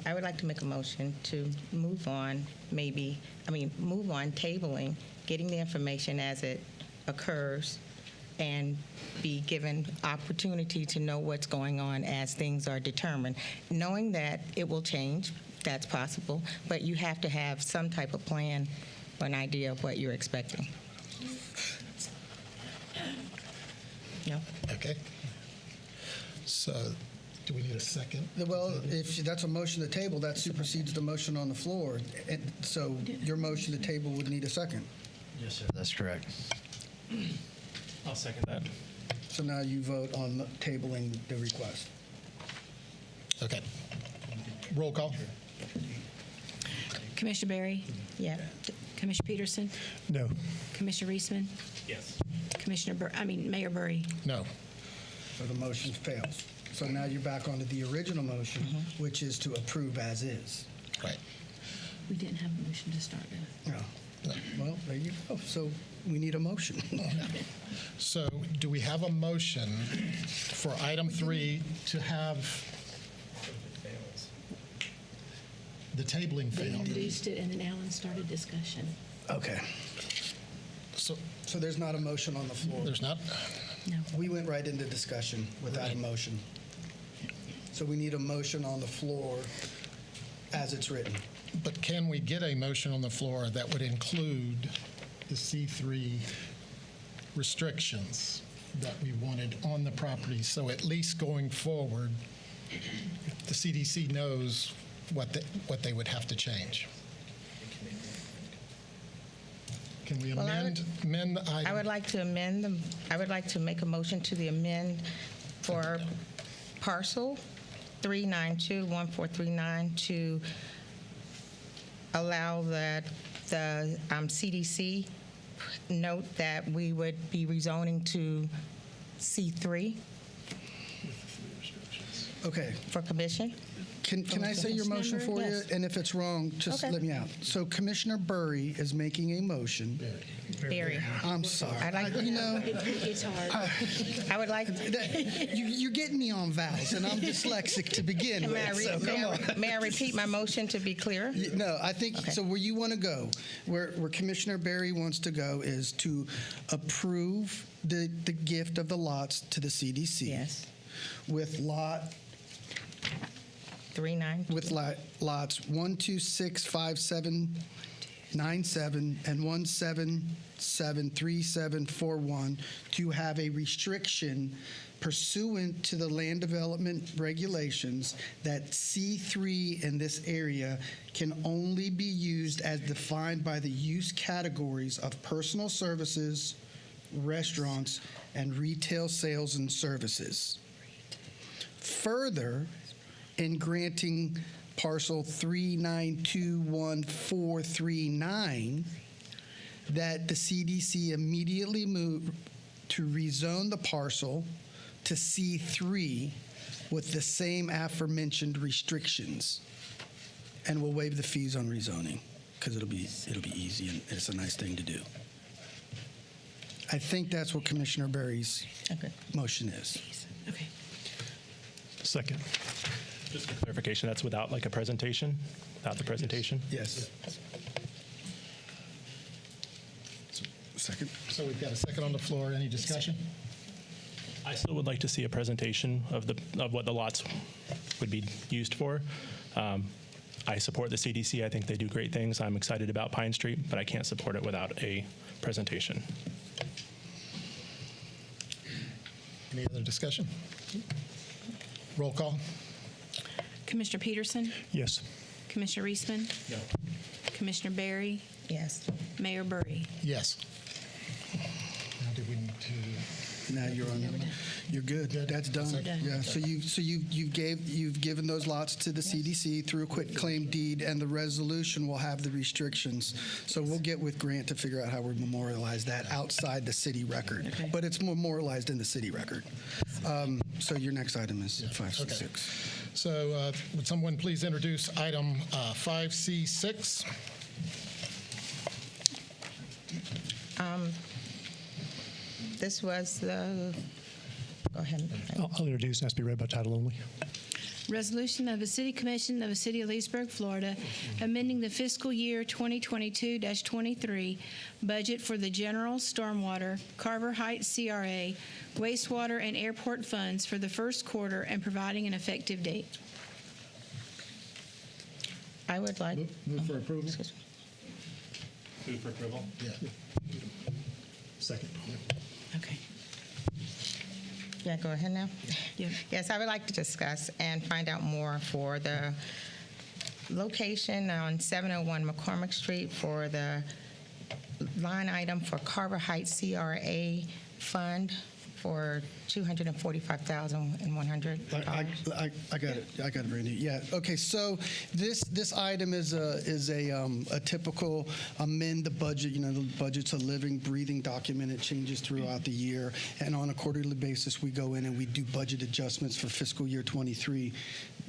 I would like to make a motion to move on, move on tabling, getting the information as it occurs, and be given opportunity to know what's going on as things are determined. Knowing that it will change, that's possible, but you have to have some type of plan or an idea of what you're expecting. No? Okay. So do we need a second? Well, if that's a motion to table, that supersedes the motion on the floor. And so your motion to table would need a second. Yes, sir. That's correct. I'll second that. So now you vote on tabling the request. Okay. Roll call. Commissioner Berry? Yeah. Commissioner Peterson? No. Commissioner Reisman? Yes. Mayor Burry? No. So the motion fails. So now you're back onto the original motion, which is to approve as is. Right. We didn't have a motion to start with. Yeah. Well, there you go. So we need a motion. So do we have a motion for item 3 to have the tabling They failed? introduced it, and then Alan started discussion. Okay. So So there's not a motion on the floor. there's not? We went right into discussion without a motion. So we need a motion on the floor as it's written. But can we get a motion on the floor that would include the C3 restrictions that we wanted on the property? So at least going forward, the CDC knows what they would have to change. Can we Well, amend the item? I would like to amend them. I would like to make a motion to the amend for parcel 3921439 to allow that the CDC note that we would be rezoning to C3 Okay. for commission. Can I say your motion for you? Yes. And if it's wrong, just Okay. let me out. So Commissioner Burry is making a motion. Barry. I'm sorry. I'd like, It's hard. I would like. You're getting me on vowels, and I'm dyslexic to begin May I, with. So come on. may I repeat my motion to be clear? No, I think, Okay. so where you want to go, where Commissioner Barry wants to go is to approve the gift of the lots to the CDC. Yes. With lots 1, 2, 6, 5, 7, 9, 7, and 1, 7, 7, 3, 7, 4, 1 to have a restriction pursuant to the land development regulations that C3 in this area can only be used as defined by the use categories of personal services, restaurants, and retail sales and services. Further, in granting parcel 3921439, that the CDC immediately move to rezone the parcel to C3 with the same aforementioned restrictions, and we'll waive the fees on rezoning because it'll be easy and it's a nice thing to do. I think that's what Commissioner Barry's motion is. Okay. Second. Just for clarification, that's without like a presentation? Without the presentation? Yes. Second. So we've got a second on the floor. Any discussion? I still would like to see a presentation of what the lots would be used for. I support the CDC. I think they do great things. I'm excited about Pine Street, but I can't support it without a presentation. Any other discussion? Roll call. Commissioner Peterson? Yes. Commissioner Reisman? No. Commissioner Barry? Yes. Mayor Burry? Yes. Now do we need to? Now you're on. You're good. That's done. We're done. Yeah. So you've given those lots to the CDC through a quit claim deed, and the resolution will have the restrictions. So we'll get with Grant to figure out how we memorialize that outside the city record. Okay. But it's memorialized in the city record. So your next item is 5C6. So would someone please introduce item 5C6? This was the. Go ahead. I'll introduce and ask to be read by title only. Resolution of the City Commission of the City of Leesburg, Florida, amending the fiscal year 2022-23 budget for the general stormwater, Carver Heights CRA, wastewater, and airport funds for the first quarter and providing an effective date. I would like. Move for approval. Move for approval? Yeah. Second. Okay. Yeah, go ahead now. Yeah. Yes, I would like to discuss and find out more for the location on 701 McCormick Street for the line item for Carver Heights CRA fund for $245,100. I got it. I got it, Brandy. Yeah. Okay. So this item is a typical amend the budget. You know, the budget's a living, breathing document. It changes throughout the year, and on a quarterly basis, we go in and we do budget adjustments for fiscal year 23.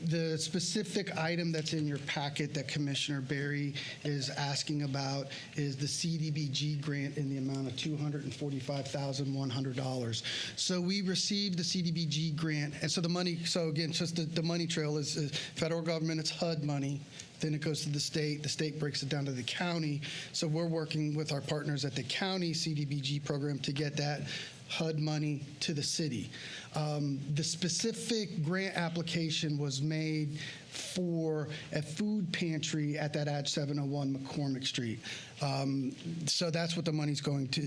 The specific item that's in your packet that Commissioner Berry is asking about is the CDBG grant in the amount of $245,100. So we received the CDBG grant, and so the money, so again, just the money trail is federal government, it's HUD money. Then it goes to the state breaks it down to the county. So we're working with our partners at the county CDBG program to get that HUD money to the city. The specific grant application was made for a food pantry at that Ad 701 McCormick Street. So that's what the money's going to,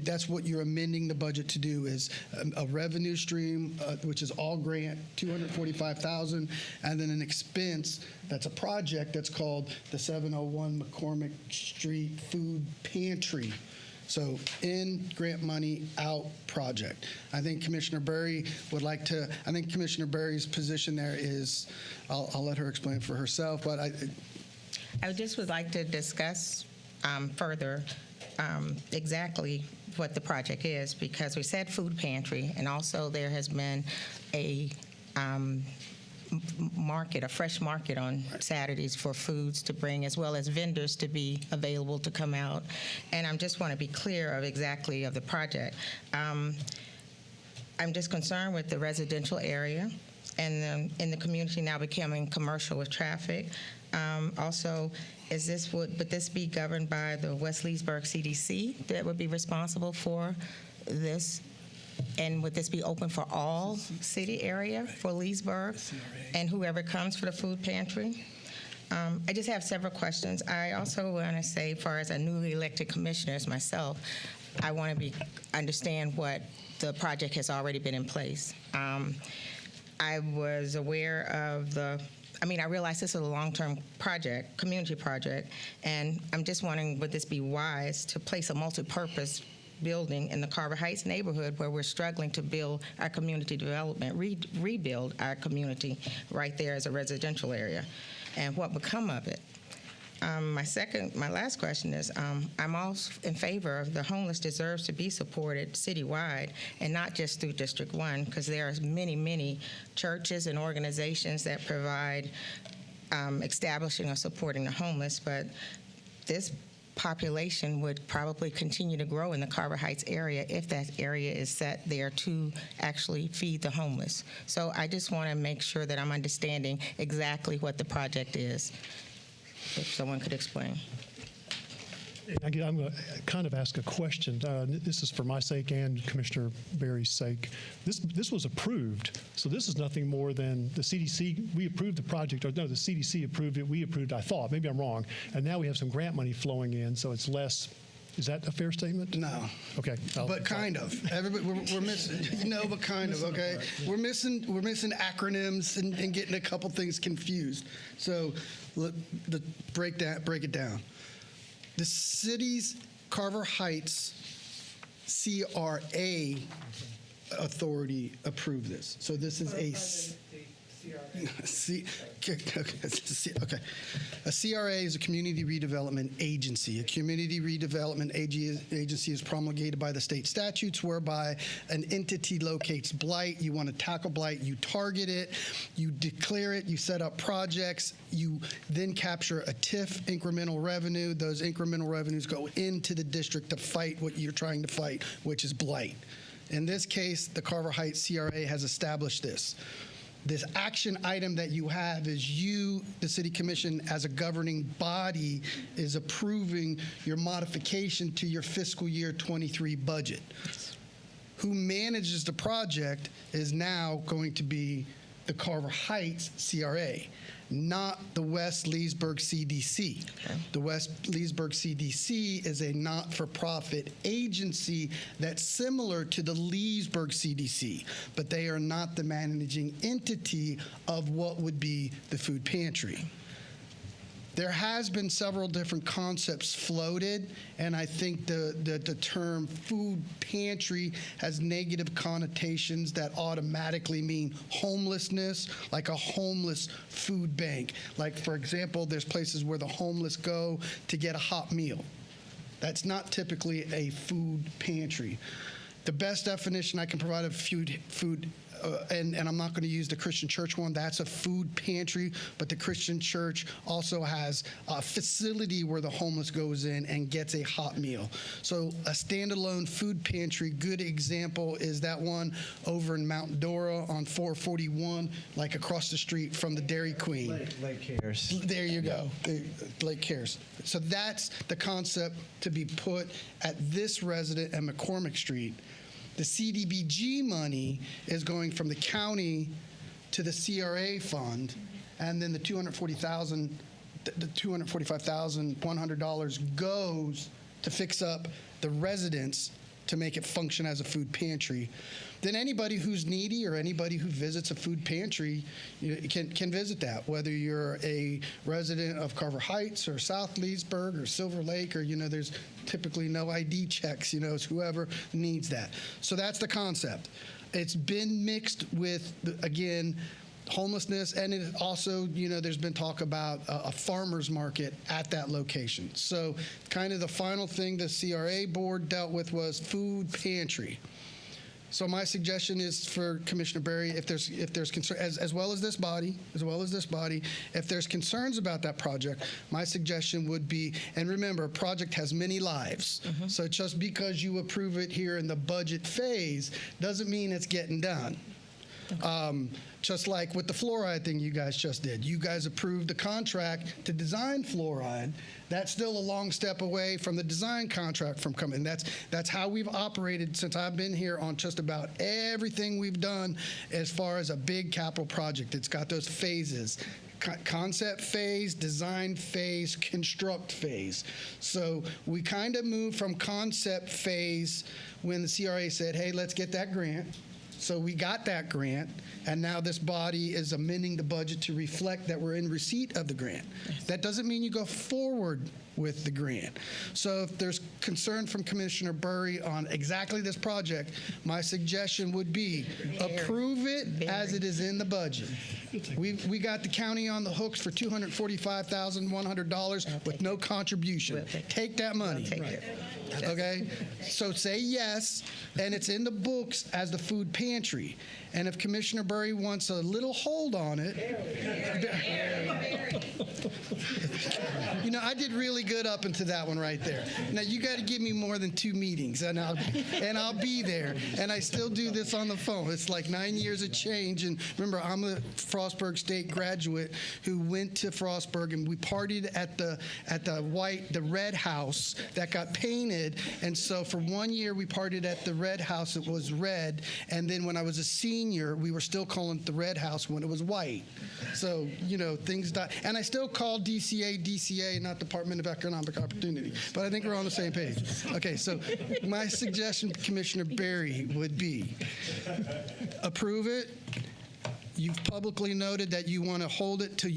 that's what you're amending the budget to do, is a revenue stream, which is all grant, $245,000, and then an expense that's a project that's called the 701 McCormick Street Food Pantry. So in grant money, out project. I think Commissioner Berry would like to, I think Commissioner Berry's position there is, I'll let her explain for herself, but I just would like to discuss further exactly what the project is, because we said food pantry, and also there has been a market, a fresh market on Saturdays for foods to bring, as well as vendors to be available to come out. And I just want to be clear of exactly of the project. I'm just concerned with the residential area and in the community now becoming commercial with traffic. Also, would this be governed by the West Leesburg CDC that would be responsible for this? And would this be open for all city area for Leesburg and whoever comes for the food pantry? I just have several questions. I also want to say, as far as a newly elected commissioners myself, I want to understand what the project has already been in place. I was aware of I realize this is a long-term project, community project, and I'm just wondering, would this be wise to place a multi-purpose building in the Carver Heights neighborhood where we're struggling to build our community development, rebuild our community right there as a residential area, and what would come of it? My last question is, I'm also in favor of the homeless deserves to be supported citywide and not just through District 1, because there are many, many churches and organizations that provide establishing or supporting the homeless, but this population would probably continue to grow in the Carver Heights area if that area is set there to actually feed the homeless. So I just want to make sure that I'm understanding exactly what the project is. If someone could explain. Again, I'm going to kind of ask a question. This is for my sake and Commissioner Berry's sake. This was approved, so this is nothing more than the CDC. We approved the project, or no, the CDC approved it. We approved, I thought. Maybe I'm wrong. And now we have some grant money flowing in, so it's less. Is that a fair statement? No. Okay. But kind of. Everybody, we're missing. No, but kind of. Okay. We're missing acronyms and getting a couple things confused. So, break it down. The city's Carver Heights CRA authority approved this. So this is a A CRA is a community redevelopment agency. A community redevelopment agency is promulgated by the state statutes, whereby an entity locates blight. You want to tackle blight, you target it, you declare it, you set up projects, you then capture a TIF, incremental revenue. Those incremental revenues go into the district to fight what you're trying to fight, which is blight. In this case, the Carver Heights CRA has established this. This action item that you have is you, the City Commission, as a governing body, is approving your modification to your fiscal year 23 budget. Who manages the project is now going to be the Carver Heights CRA, not the West Leesburg CDC. Okay. The West Leesburg CDC is a not-for-profit agency that's similar to the Leesburg CDC, but they are not the managing entity of what would be the food pantry. There has been several different concepts floated, and I think the term food pantry has negative connotations that automatically mean homelessness, like a homeless food bank. Like, for example, there's places where the homeless go to get a hot meal. That's not typically a food pantry. The best definition I can provide of food and I'm not going to use the Christian church one, that's a food pantry, but the Christian church also has a facility where the homeless goes in and gets a hot meal. So a standalone food pantry, good example is that one over in Mount Dora on 441, like across the street from the Dairy Queen. Lake Cares. There you go, Lake Cares. So that's the concept to be put at this resident at McCormick Street. The CDBG money is going from the county to the CRA fund, and then the $245,100 goes to fix up the residents to make it function as a food pantry. Then anybody who's needy or anybody who visits a food pantry can visit that, whether you're a resident of Carver Heights or South Leesburg or Silver Lake, or, there's typically no ID checks, it's whoever needs that. So that's the concept. It's been mixed with, again, homelessness, and it also, there's been talk about a farmer's market at that location. So kind of the final thing the CRA board dealt with was food pantry. So my suggestion is for Commissioner Berry, if there's concern, as well as this body, if there's concerns about that project, my suggestion would be, and remember, a project has many lives. So just because you approve it here in the budget phase doesn't mean it's getting done. Just like with the fluoride thing you guys just did. You guys approved the contract to design fluoride. That's still a long step away from the design contract from coming. That's how we've operated since I've been here on just about everything we've done as far as a big capital project. It's got those phases. Concept phase, design phase, construct phase. So we kind of moved from concept phase when the CRA said, hey, let's get that grant. So we got that grant, and now this body is amending the budget to reflect that we're in receipt of the grant. That doesn't mean you go forward with the grant. So if there's concern from Commissioner Berry on exactly this project, my suggestion would be approve it as it is in the budget. We got the county on the hooks for $245,100 with no contribution. Take that money. Okay? So say yes, and it's in the books as the food pantry. And if Commissioner Berry wants a little hold on it, I did really good up into that one right there. Now you got to give me more than 2 meetings, and I'll be there. And I still do this on the phone. It's like 9 years of change. And remember, I'm a Frostburg State graduate who went to Frostburg, and we partied at the red house that got painted. And so for 1 year we partied at the red house. It was red, and then when I was a senior, we were still calling it the red house when it was white. So things die. And I still call DCA, not Department of Economic Opportunity. But I think we're on the same page. Okay, so my suggestion, Commissioner Berry, would be approve it. You've publicly noted that you want to hold it till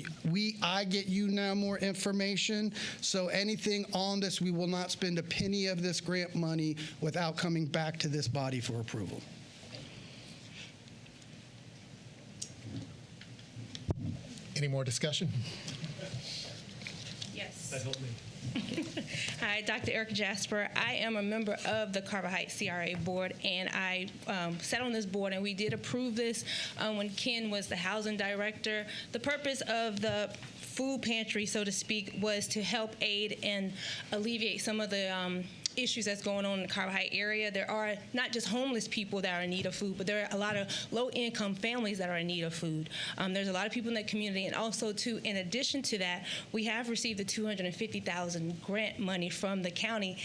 I get you now more information. So anything on this, we will not spend a penny of this grant money without coming back to this body for approval. Any more discussion? Yes. That helped me. Hi, Dr. Erica Jasper. I am a member of the Carver Heights CRA board, and I sat on this board, and we did approve this when Ken was the housing director. The purpose of the food pantry, so to speak, was to help aid and alleviate some of the issues that's going on in the Carver Heights area. There are not just homeless people that are in need of food, but there are a lot of low-income families that are in need of food. There's a lot of people in that community, and also, too, in addition to that, we have received the $250,000 grant money from the county.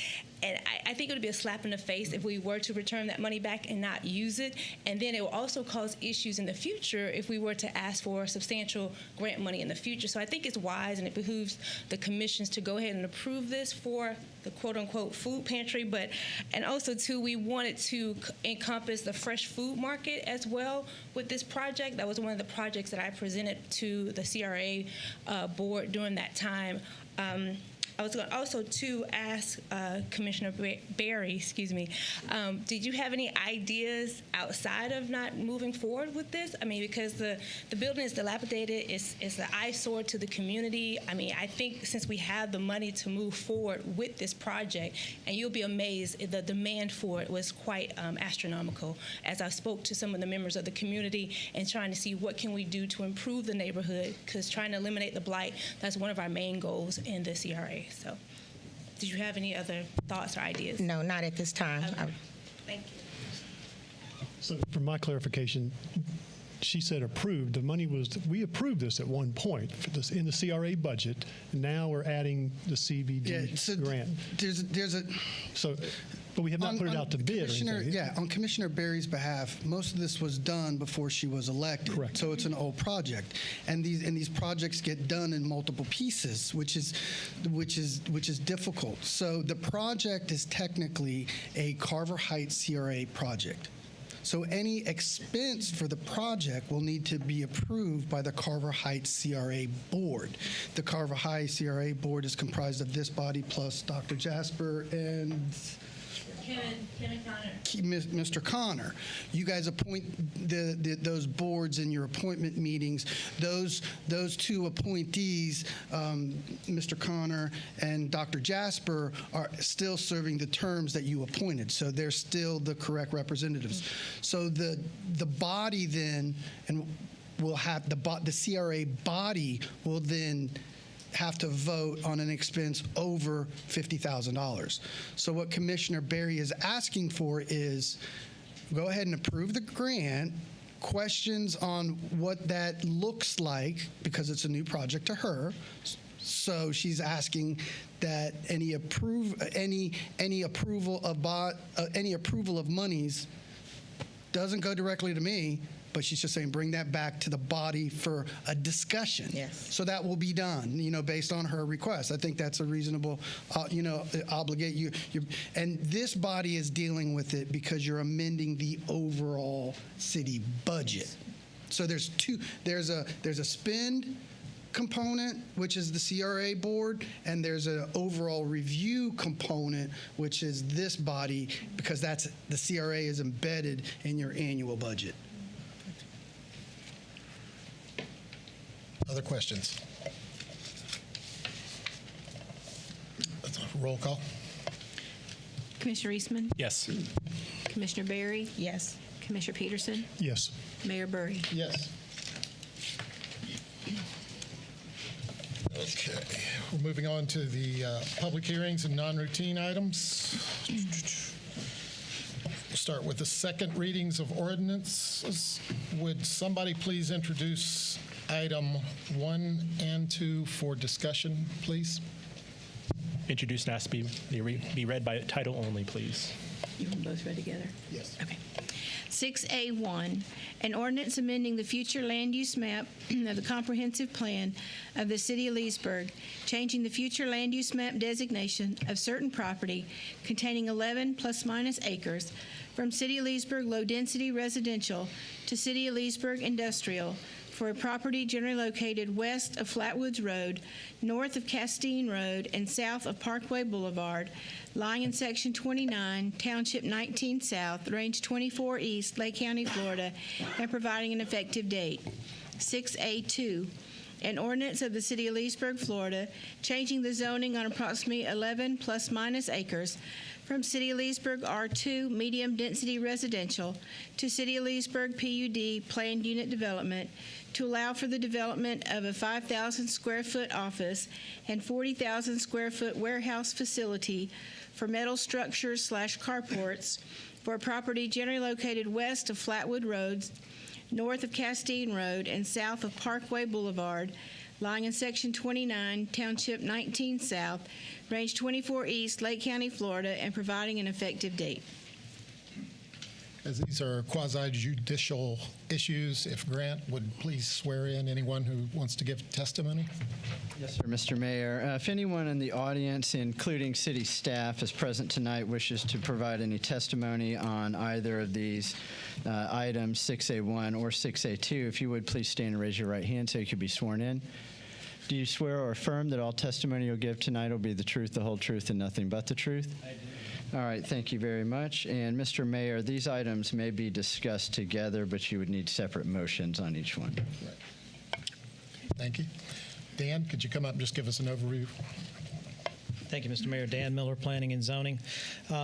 And I think it would be a slap in the face if we were to return that money back and not use it. And then it will also cause issues in the future if we were to ask for substantial grant money in the future. So I think it's wise and it behooves the commissions to go ahead and approve this for the quote-unquote food pantry. And also, too, we wanted to encompass the fresh food market as well with this project. That was one of the projects that I presented to the CRA board during that time. I was going to also to ask Commissioner Berry, did you have any ideas outside of not moving forward with this? I mean, because the building is dilapidated, it's an eyesore to the community. I mean, I think since we have the money to move forward with this project, and you'll be amazed, the demand for it was quite astronomical. As I spoke to some of the members of the community and trying to see what can we do to improve the neighborhood, because trying to eliminate the blight, that's one of our main goals in the CRA. So, did you have any other thoughts or ideas? No, not at this time. Okay. Thank you. So for my clarification, she said approved. The money was, we approved this at one point for this, in the CRA budget. Now we're adding the CBD grant. But we have not put it out to bid or anything. Yeah, on Commissioner Berry's behalf, most of this was done before she was elected. Correct. So it's an old project, and these projects get done in multiple pieces, which is difficult. So the project is technically a Carver Heights CRA project. So any expense for the project will need to be approved by the Carver Heights CRA board. The Carver Heights CRA board is comprised of this body plus Dr. Jasper and Kevin Connor. Mr. Connor. You guys appoint those boards in your appointment meetings. Those two appointees, Mr. Connor and Dr. Jasper, are still serving the terms that you appointed, so they're still the correct representatives. So the body then, and will have the CRA body will then have to vote on an expense over $50,000. So what Commissioner Berry is asking for is go ahead and approve the grant, questions on what that looks like, because it's a new project to her. So she's asking that any approval of monies doesn't go directly to me, but she's just saying bring that back to the body for a discussion. Yes. So that will be done, based on her request. I think that's a reasonable, obligate you. And this body is dealing with it because you're amending the overall city budget. So there's a spend component, which is the CRA board, and there's an overall review component, which is this body, because the CRA is embedded in your annual budget. Other questions? Roll call. Commissioner Eastman? Yes. Commissioner Berry? Yes. Commissioner Peterson? Yes. Mayor Burry? Yes. Okay, we're moving on to the public hearings and non-routine items. We'll start with the second readings of ordinances. Would somebody please introduce item 1 and 2 for discussion, please? Introduced and asked to be read by title only, please. You want them both read together? Yes. Okay. 6A1, an ordinance amending the future land use map of the comprehensive plan of the city of Leesburg, changing the future land use map designation of certain property containing 11 ± acres from City of Leesburg low-density residential to City of Leesburg industrial for a property generally located west of Flatwoods Road, north of Castine Road, and south of Parkway Boulevard, lying in Section 29, Township 19 South, Range 24 East, Lake County, Florida, and providing an effective date. 6A2, an ordinance of the City of Leesburg, Florida, changing the zoning on approximately 11 ± acres from City of Leesburg R2 medium density residential to City of Leesburg PUD planned unit development to allow for the development of a 5,000 square foot office and 40,000 square foot warehouse facility for metal structures / carports for a property generally located west of Flatwood Road, north of Castine Road, and south of Parkway Boulevard, lying in Section 29, Township 19 South, Range 24 East, Lake County, Florida, and providing an effective date. As these are quasi-judicial issues, if Grant would please swear in anyone who wants to give testimony. Yes, sir, Mr. Mayor. If anyone in the audience, including city staff, is present tonight, wishes to provide any testimony on either of these items, 6A1 or 6A2, if you would please stand and raise your right hand so you could be sworn in. Do you swear or affirm that all testimony you'll give tonight will be the truth, the whole truth, and nothing but the truth? I do. All right, thank you very much. And Mr. Mayor, these items may be discussed together, but you would need separate motions on each one. Right. Thank you. Dan, could you come up and just give us an overview? Thank you, Mr. Mayor. Dan Miller, Planning and Zoning.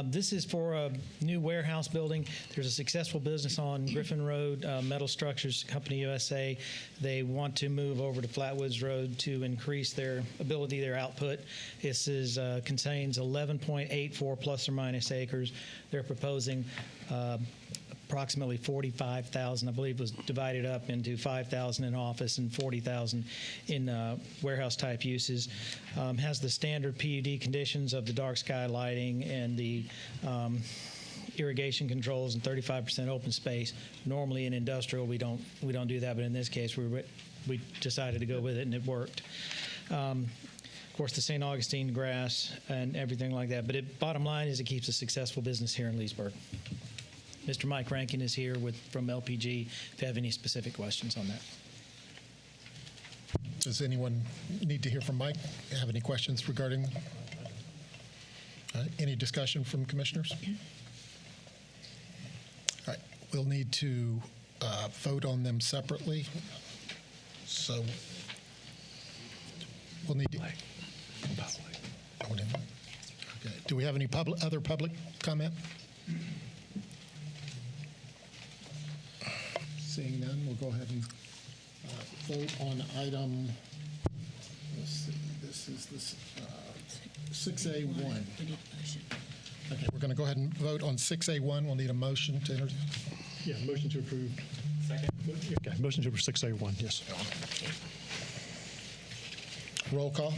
This is for a new warehouse building. There's a successful business on Griffin Road, Metal Structures Company USA. They want to move over to Flatwoods Road to increase their ability, their output. This is contains 11.84 plus or minus acres. They're proposing approximately 45,000, I believe, was divided up into 5,000 in office and 40,000 in warehouse-type uses. Has the standard PUD conditions of the dark sky lighting and the irrigation controls and 35% open space. Normally in industrial, we don't do that, but in this case, we decided to go with it, and it worked. Of course, the St. Augustine grass and everything like that. But bottom line is it keeps a successful business here in Leesburg. Mr. Mike Rankin is here from LPG if you have any specific questions on that. Does anyone need to hear from Mike? Have any questions regarding? Any discussion from commissioners? All right, we'll need to vote on them separately. So we'll need to. Okay. Do we have any other public comment? Seeing none, we'll go ahead and vote on item, let's see, this is 6A1. Okay, we're going to go ahead and vote on 6A1. We'll need a motion to introduce. Yeah, motion to approve. Second. Okay, motion to approve 6A1, yes. Roll call.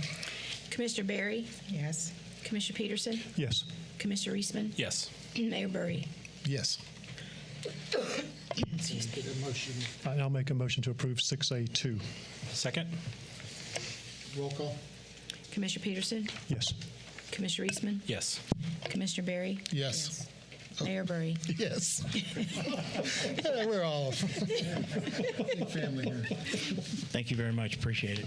Commissioner Berry? Yes. Commissioner Peterson? Yes. Commissioner Eastman? Yes. Mayor Burry? Yes. I'll make a motion to approve 6A2. Second. Roll call. Commissioner Peterson? Yes. Commissioner Eastman? Yes. Commissioner Berry? Yes. Mayor Burry? Yes. We're all family here. Thank you very much. Appreciate it.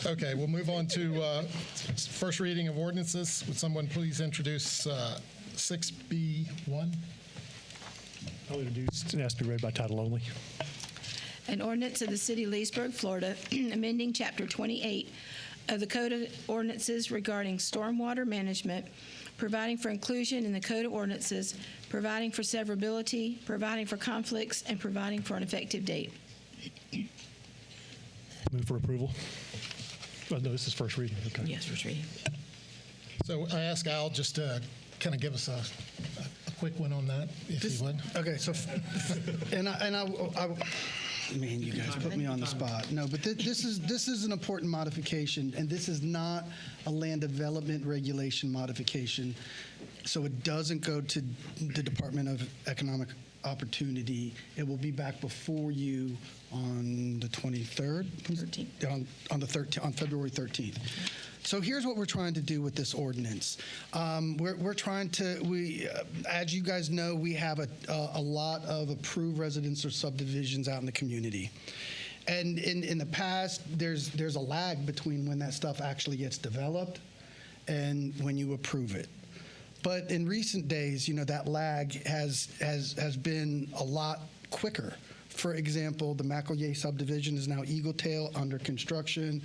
Okay, we'll move on to first reading of ordinances. Would someone please introduce 6B1? I'll introduce and ask to be read by title only. An ordinance of the City of Leesburg, Florida, amending Chapter 28 of the Code of Ordinances regarding stormwater management, providing for inclusion in the Code of Ordinances, providing for severability, providing for conflicts, and providing for an effective date. Move for approval. Oh, no, this is first reading. Okay. Yes, first reading. So I ask Al just to kind of give us a quick one on that, if he would. Okay, so, man, you guys put me on the spot. No, but this is an important modification, and this is not a land development regulation modification. So it doesn't go to the Department of Economic Opportunity. It will be back before you on the 23rd, 13th. On February 13th. So here's what we're trying to do with this ordinance. We're trying to, as you guys know, we have a lot of approved residential subdivisions out in the community. And in the past, there's a lag between when that stuff actually gets developed and when you approve it. But in recent days, that lag has been a lot quicker. For example, the McElroy subdivision is now Eagle Tail under construction.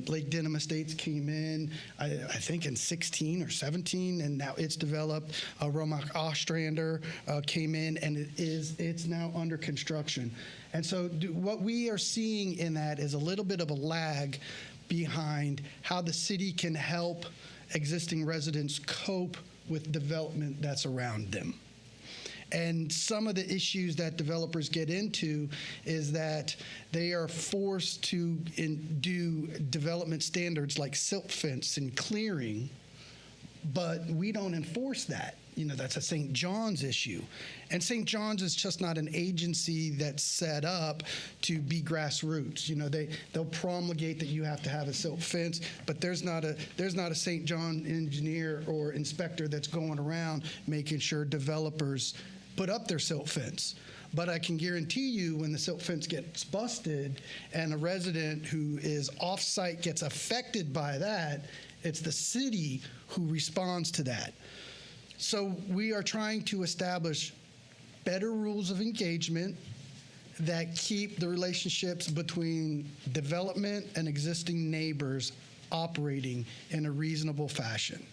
Lake Denham Estates came in, I think in 16 or 17, and now it's developed. Romack Ostrander came in, and it's now under construction. And so what we are seeing in that is a little bit of a lag behind how the city can help existing residents cope with development that's around them. And some of the issues that developers get into is that they are forced to do development standards like silt fence and clearing, but we don't enforce that. That's a St. John's issue. And St. John's is just not an agency that's set up to be grassroots. They'll promulgate that you have to have a silt fence, but there's not a St. John engineer or inspector that's going around making sure developers put up their silt fence. But I can guarantee you when the silt fence gets busted and a resident who is off-site gets affected by that, it's the city who responds to that. So we are trying to establish better rules of engagement that keep the relationships between development and existing neighbors operating in a reasonable fashion.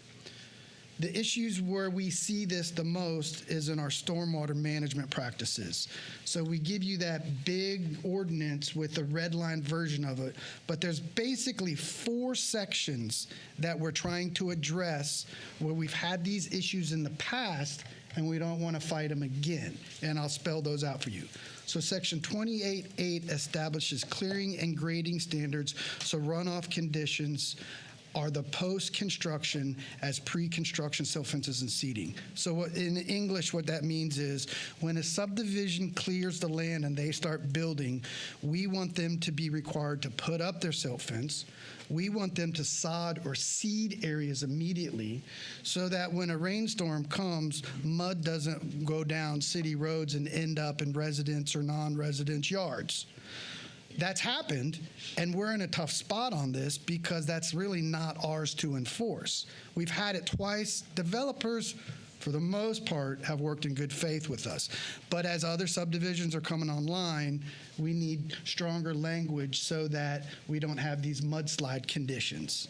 The issues where we see this the most is in our stormwater management practices. So we give you that big ordinance with the red line version of it, but there's basically 4 sections that we're trying to address where we've had these issues in the past and we don't want to fight them again. And I'll spell those out for you. So Section 28.8 establishes clearing and grading standards so runoff conditions are the post-construction as pre-construction silt fences and seeding. So in English, what that means is when a subdivision clears the land and they start building, we want them to be required to put up their silt fence. We want them to sod or seed areas immediately so that when a rainstorm comes, mud doesn't go down city roads and end up in residents or non-residents' yards. That's happened, and we're in a tough spot on this because that's really not ours to enforce. We've had it twice. Developers, for the most part, have worked in good faith with us. But as other subdivisions are coming online, we need stronger language so that we don't have these mudslide conditions.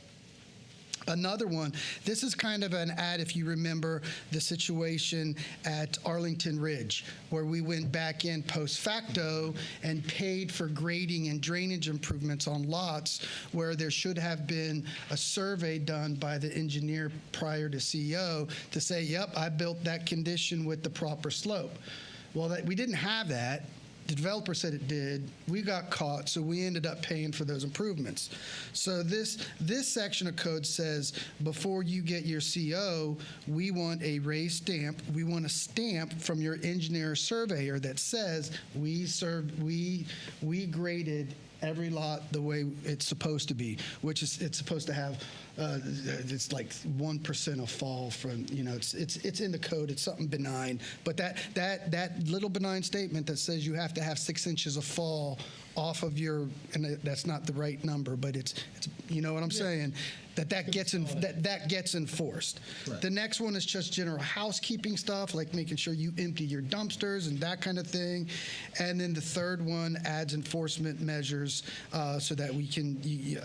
Another one, this is kind of an ad, if you remember the situation at Arlington Ridge, where we went back in post facto and paid for grading and drainage improvements on lots where there should have been a survey done by the engineer prior to CO to say, yep, I built that condition with the proper slope. Well, we didn't have that. The developer said it did. We got caught, so we ended up paying for those improvements. So this section of code says before you get your CO, we want a raised stamp. We want a stamp from your engineer or surveyor that says we graded every lot the way it's supposed to be, which is it's supposed to have it's like 1% of fall from, it's in the code. It's something benign, but that little benign statement that says you have to have 6 inches of fall off of your, and that's not the right number, but it's you know what I'm saying, that gets enforced. Right. The next one is just general housekeeping stuff, like making sure you empty your dumpsters and that kind of thing. And then the third one adds enforcement measures so that we can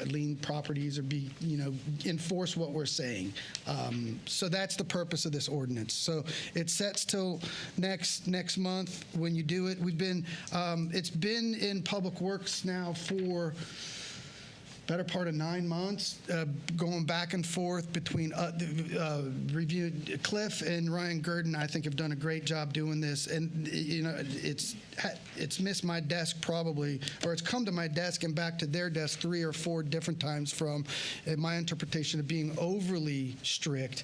lien properties or enforce what we're saying. So that's the purpose of this ordinance. So it sets till next month when you do it. It's been in Public Works now for better part of 9 months, going back and forth between review. Cliff and Ryan Gurdon, I think, have done a great job doing this, and it's missed my desk probably, or it's come to my desk and back to their desk 3 or 4 different times from my interpretation of being overly strict.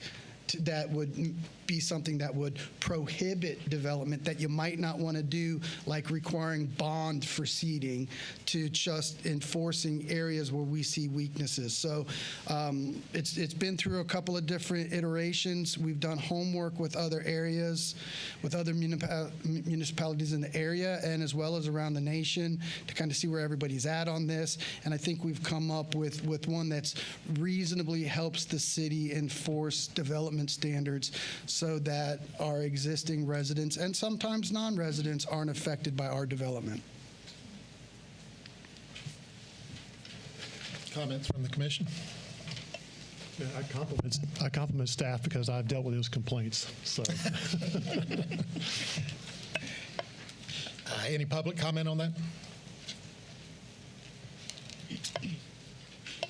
That would be something that would prohibit development that you might not want to do, like requiring bond for seeding, to just enforcing areas where we see weaknesses. So it's been through a couple of different iterations. We've done homework with other areas, with other municipalities in the area, and as well as around the nation to kind of see where everybody's at on this. And I think we've come up with one that's reasonably helps the city enforce development standards so that our existing residents and sometimes non-residents aren't affected by our development. Comments from the commission? Yeah, I compliment staff because I've dealt with those complaints. So, any public comment on that?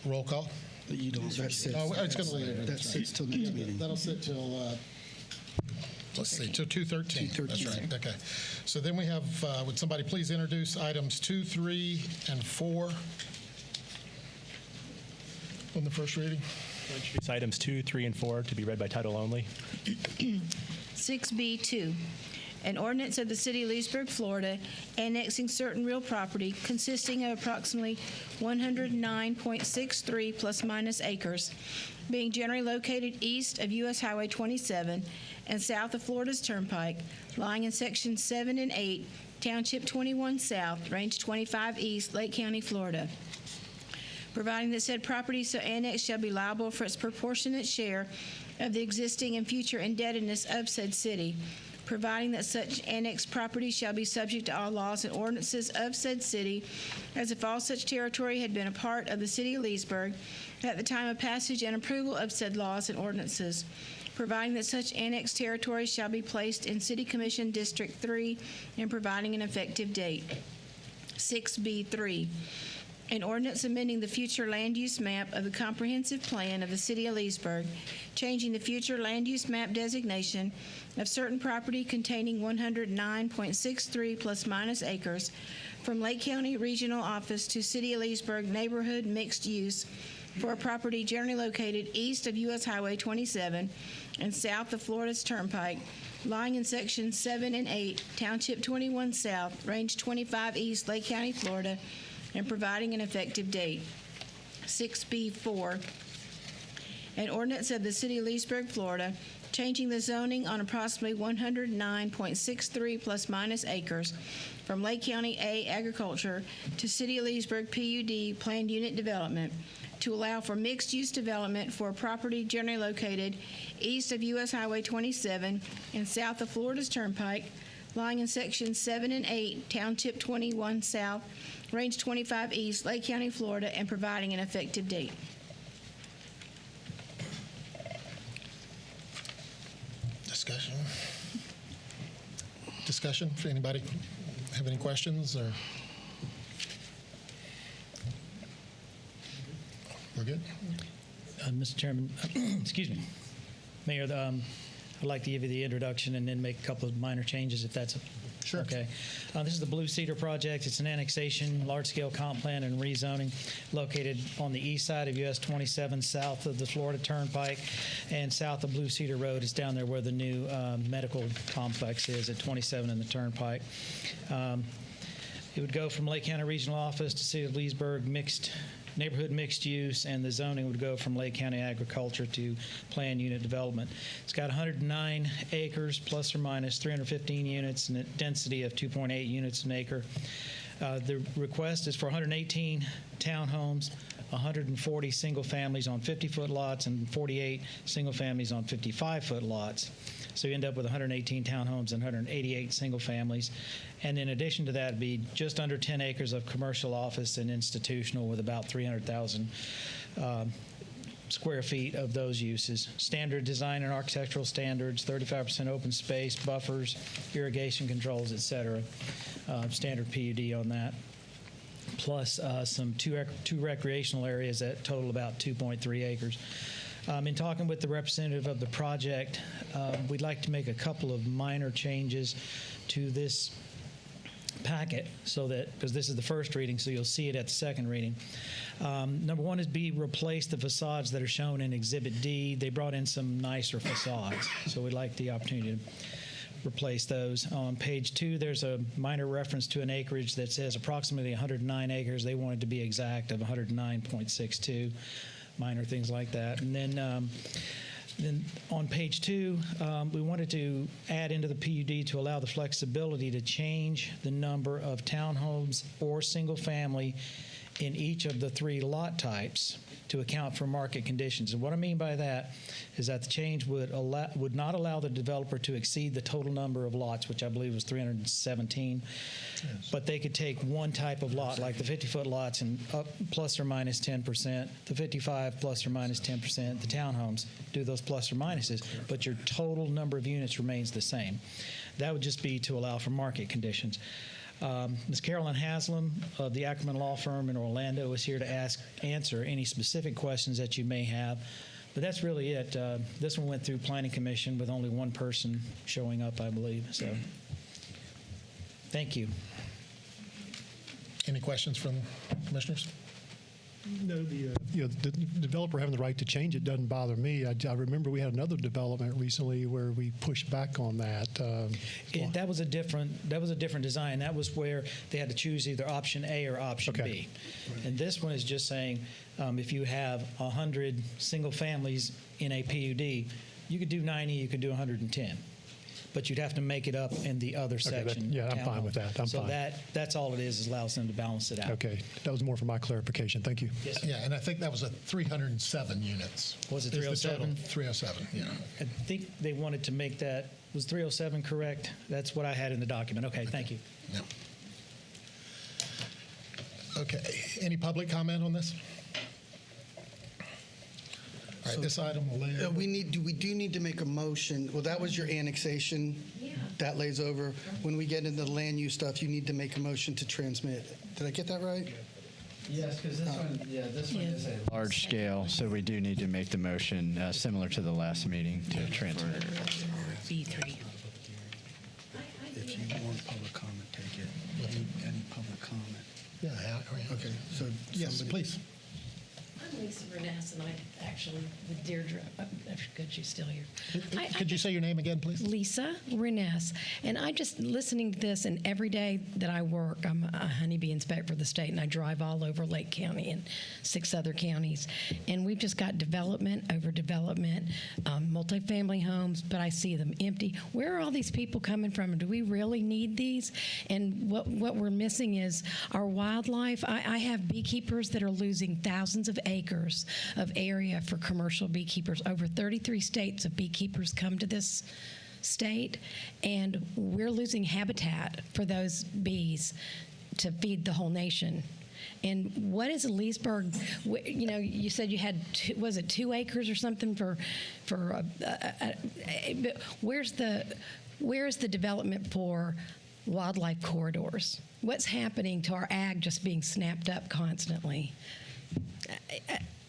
Roll call. You don't. That sits. Oh, it's going to leave. That sits till next meeting. That'll sit till let's see, to 213. 213. That's right, okay. So then we have, would somebody please introduce items 2, 3, and 4 on the first reading? Introduce items 2, 3, and 4 to be read by title only. 6B2, an ordinance of the City of Leesburg, Florida, annexing certain real property consisting of approximately 109.63 plus minus acres, being generally located east of U.S. Highway 27 and south of Florida's Turnpike, lying in Sections 7 and 8, Township 21 South, Range 25 East, Lake County, Florida. Providing that said property so annexed shall be liable for its proportionate share of the existing and future indebtedness of said city. Providing that such annexed property shall be subject to all laws and ordinances of said city, as if all such territory had been a part of the City of Leesburg at the time of passage and approval of said laws and ordinances. Providing that such annexed territory shall be placed in City Commission District 3 and providing an effective date. 6B3. An ordinance amending the future land use map of the comprehensive plan of the City of Leesburg, changing the future land use map designation of certain property containing 109.63 plus minus acres from Lake County Regional Office to City of Leesburg Neighborhood Mixed Use for a property generally located east of U.S. Highway 27 and south of Florida's Turnpike, lying in Sections 7 and 8, Township 21 South, Range 25 East, Lake County, Florida, and providing an effective date. 6B4, an ordinance of the City of Leesburg, Florida, changing the zoning on approximately 109.63 plus minus acres from Lake County A Agriculture to City of Leesburg PUD Planned Unit Development to allow for mixed-use development for a property generally located east of U.S. Highway 27 and south of Florida's Turnpike, lying in Sections 7 and 8, Township 21 South, Range 25 East, Lake County, Florida, and providing an effective date. Discussion? Discussion, if anybody have any questions or? We're good? Mr. Chairman, excuse me, Mayor, I'd like to give you the introduction and then make a couple of minor changes if that's Sure. okay. This is the Blue Cedar project. It's an annexation, large-scale comp plan and rezoning located on the east side of US 27, south of the Florida Turnpike, and south of Blue Cedar Road is down there where the new medical complex is at 27 and the Turnpike. It would go from Lake County Regional Office to City of Leesburg neighborhood mixed use, and the zoning would go from Lake County Agriculture to Planned Unit Development. It's got 109 acres plus or minus 315 units and a density of 2.8 units an acre. The request is for 118 townhomes, 140 single families on 50-foot lots, and 48 single families on 55-foot lots. So you end up with 118 townhomes and 188 single families. And in addition to that, it'd be just under 10 acres of commercial office and institutional with about 300,000 square feet of those uses. Standard design and architectural standards, 35% open space, buffers, irrigation controls, et cetera. Standard PUD on that. Plus some two recreational areas that total about 2.3 acres. In talking with the representative of the project, we'd like to make a couple of minor changes to this packet so that, because this is the first reading, so you'll see it at the second reading. Number one is replace the facades that are shown in Exhibit D. They brought in some nicer facades, so we'd like the opportunity to replace those. On page 2, there's a minor reference to an acreage that says approximately 109 acres. They wanted to be exact of 109.62. Minor things like that. And then on page 2, we wanted to add into the PUD to allow the flexibility to change the number of townhomes or single family in each of the 3 lot types to account for market conditions. And what I mean by that is that the change would not allow the developer to exceed the total number of lots, which I believe was 317. Yes. But they could take one type of lot, like the 50-foot lots, and up plus or minus 10%, the 55 plus or minus 10%, the townhomes, do those plus or minuses, but your total number of units remains the same. That would just be to allow for market conditions. Ms. Carolyn Haslam of the Ackerman Law Firm in Orlando is here to answer any specific questions that you may have. But that's really it. This one went through Planning Commission with only one person showing up, I believe. So, thank you. Any questions from commissioners? No, the developer having the right to change it doesn't bother me. I remember we had another development recently where we pushed back on that. That was a different design. That was where they had to choose either option A or option B. And this one is just saying if you have 100 single families in a PUD, you could do 90, you could do 110. But you'd have to make it up in the other section. I'm fine with that. I'm so fine. That's all it is allows them to balance it out. Okay, that was more for my clarification. Thank you. Yes, sir. Yeah, and I think that was a 307 units. Was it Is the total. 307? 307, yeah. I think they wanted to make that, was 307 correct? That's what I had in the document. Okay, thank you. Yeah. Okay, any public comment on this? All right, this item will lay. We do need to make a motion. Well, that was your annexation. Yeah. That lays over. When we get into the land use stuff, you need to make a motion to transmit. Did I get that right? Yes, because this one is a large scale, so we do need to make the motion similar to the last meeting to transfer. B3. If you want public comment, take it. Any public comment? Yeah, Okay, so yes, somebody- please. I'm Lisa Reness, and I actually, with Deirdre, good she's still here. Could you say your name again, please? Lisa Reness. And I just, listening to this, and every day that I work, I'm a honeybee inspector for the state, and I drive all over Lake County and 6 other counties. And we've just got development over development, multifamily homes, but I see them empty. Where are all these people coming from? Do we really need these? And what we're missing is our wildlife. I have beekeepers that are losing thousands of acres of area for commercial beekeepers. Over 33 states of beekeepers come to this state, and we're losing habitat for those bees to feed the whole nation. And what is Leesburg? You know, you said you had was it 2 acres or something for where's the development for wildlife corridors? What's happening to our ag just being snapped up constantly?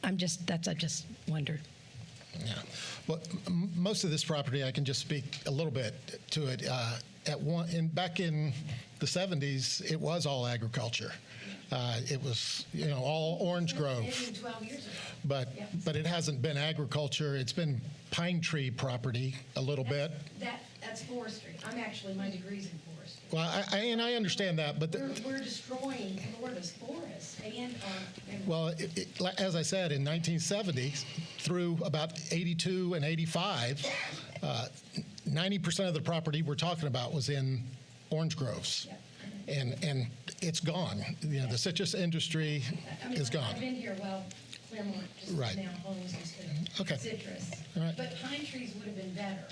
I just wondered. Yeah. Well, most of this property, I can just speak a little bit to it. Back in the 70s, it was all agriculture. It was, all orange grove. 12 years ago. But it hasn't been agriculture. It's been pine tree property a little bit. That's forestry. My degree's in forestry. Well, I understand that, but We're destroying Florida's forests and well, as I said, in 1970 through about 82 and 85, 90% of the property we're talking about was in orange groves, and it's gone. The citrus industry is gone. I've been here, Claremont just Right. now homes instead of Okay. citrus. All right. But pine trees would have been better,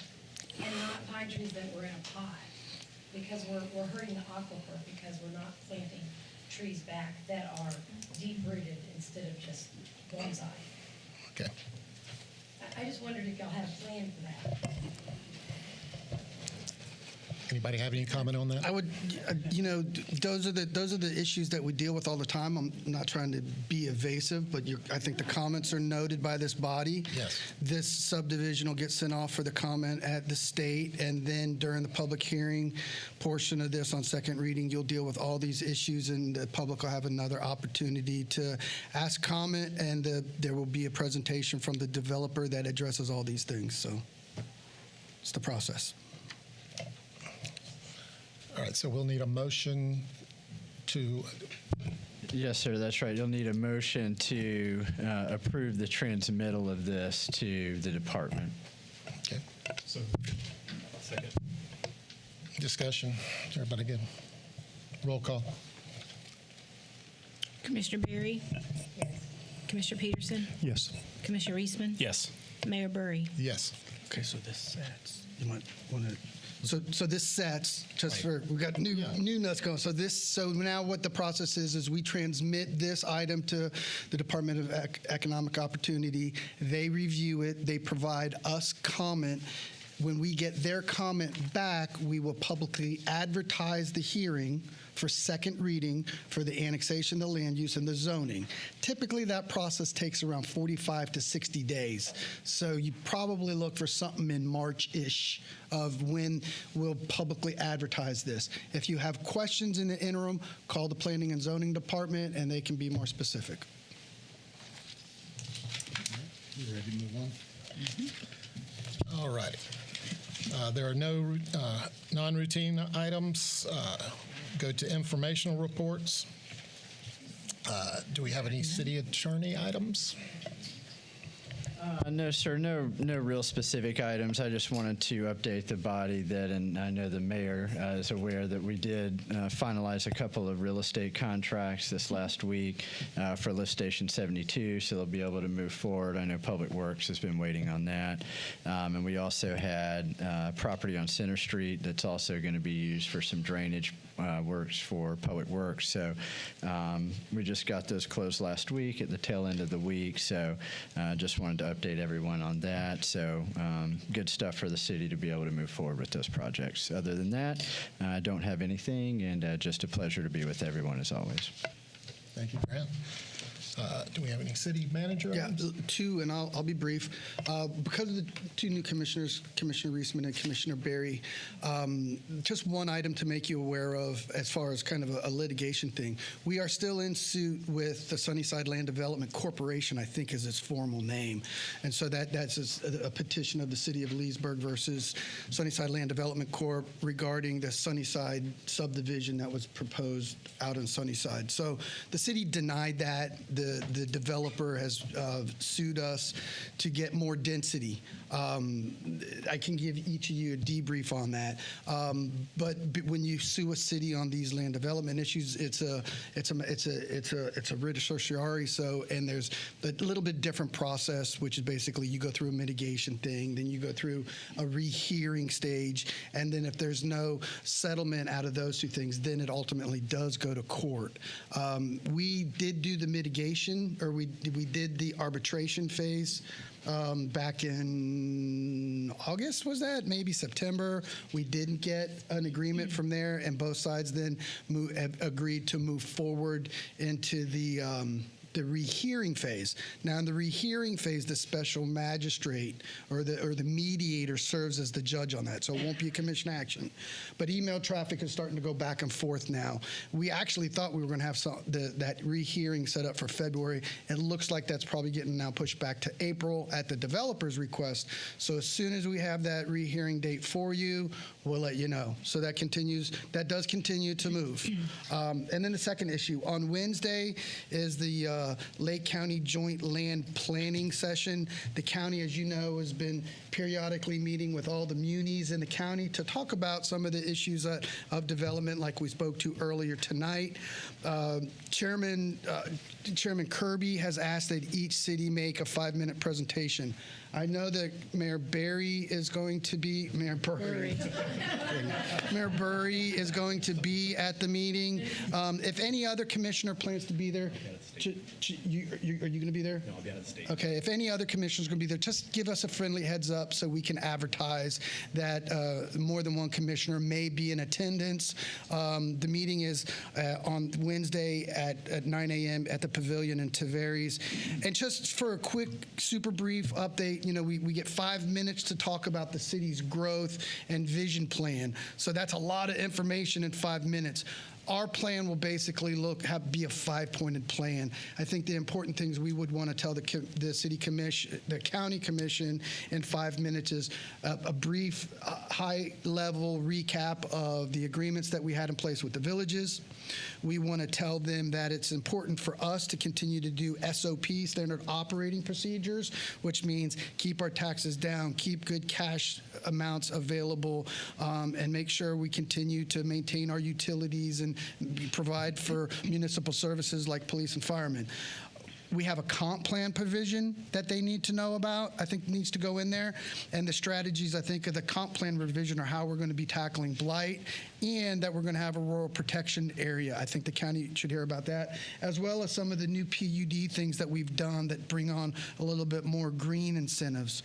and not pine trees that were in a pot, because we're hurting the aquifer because we're not planting trees back that are deep-rooted instead of just bonsai. Okay. I just wondered if y'all had a plan for that. Anybody have any comment on that? I would, those are the issues that we deal with all the time. I'm not trying to be evasive, but I think the comments are noted by this body. Yes. This subdivision will get sent off for the comment at the state, and then during the public hearing portion of this on second reading, you'll deal with all these issues, and the public will have another opportunity to ask comment, and there will be a presentation from the developer that addresses all these things. So it's the process. All right, so we'll need a motion to. Yes, sir, that's right. You'll need a motion to approve the transmittal of this to the department. Okay. So, second. Discussion. Everybody good? Roll call. Commissioner Berry? Yes. Commissioner Peterson? Yes. Commissioner Eastman? Yes. Mayor Burry? Yes. Okay, so this sets. You might want to. So this sets just for we got new nuts going. So now what the process is we transmit this item to the Department of Economic Opportunity. They review it. They provide us comment. When we get their comment back, we will publicly advertise the hearing for second reading for the annexation, the land use, and the zoning. Typically, that process takes around 45 to 60 days. So you probably look for something in March-ish of when we'll publicly advertise this. If you have questions in the interim, call the Planning and Zoning Department, and they can be more specific. You ready to move on? All right. There are no non-routine items. Go to informational reports. Do we have any city attorney items? No, sir. No real specific items. I just wanted to update the body that, and I know the mayor is aware that we did finalize a couple of real estate contracts this last week for Lift Station 72, so they'll be able to move forward. I know Public Works has been waiting on that. And we also had property on Center Street that's also going to be used for some drainage works for Public Works. So we just got those closed last week at the tail end of the week. So just wanted to update everyone on that. So good stuff for the city to be able to move forward with those projects. Other than that, I don't have anything, and just a pleasure to be with everyone as always. Thank you, Grant. Do we have any city manager items? Yeah, two, and I'll be brief. Because of the two new commissioners, Commissioner Reisman and Commissioner Berry, just one item to make you aware of as far as kind of a litigation thing. We are still in suit with the Sunnyside Land Development Corporation, I think is its formal name. And so that's a petition of the city of Leesburg versus Sunnyside Land Development Corp. Regarding the Sunnyside subdivision that was proposed out in Sunnyside. So the city denied that. The developer has sued us to get more density. I can give each of you a debrief on that. But when you sue a city on these land development issues, it's a writ of certiorari. So, and there's a little bit different process, which is basically you go through a mitigation thing, then you go through a rehearing stage, and then if there's no settlement out of those two things, then it ultimately does go to court. We did do the mitigation, or we did the arbitration phase back in August, was that? Maybe September. We didn't get an agreement from there, and both sides then agreed to move forward into the rehearing phase. Now, in the rehearing phase, the special magistrate or the mediator serves as the judge on that, so it won't be a commission action. But email traffic is starting to go back and forth now. We actually thought we were going to have that rehearing set up for February. It looks like that's probably getting now pushed back to April at the developer's request. So as soon as we have that rehearing date for you, we'll let you know. So that continues. That does continue to move. And then the second issue on Wednesday is the Lake County Joint Land Planning Session. The county, as you know, has been periodically meeting with all the munis in the county to talk about some of the issues of development, like we spoke to earlier tonight. Chairman Kirby has asked that each city make a 5-minute presentation. I know that Mayor Berry is going to be Mayor Burry is going to be at the meeting. If any other commissioner plans to be there, are you going to be there? No, I'll be out of the state. Okay. If any other commissioner's going to be there, just give us a friendly heads up so we can advertise that more than one commissioner may be in attendance. The meeting is on Wednesday at 9 a.m. at the Pavilion in Tavares. And just for a quick, super brief update, we get 5 minutes to talk about the city's growth and vision plan. So that's a lot of information in 5 minutes. Our plan will basically be a 5-pointed plan. I think the important things we would want to tell the city commission, the county commission in 5 minutes is a brief, high-level recap of the agreements that we had in place with the villages. We want to tell them that it's important for us to continue to do SOP, standard operating procedures, which means keep our taxes down, keep good cash amounts available, and make sure we continue to maintain our utilities and provide for municipal services like police and firemen. We have a comp plan provision that they need to know about, I think needs to go in there. And the strategies, I think, of the comp plan revision are how we're going to be tackling blight, and that we're going to have a rural protection area. I think the county should hear about that, as well as some of the new PUD things that we've done that bring on a little bit more green incentives.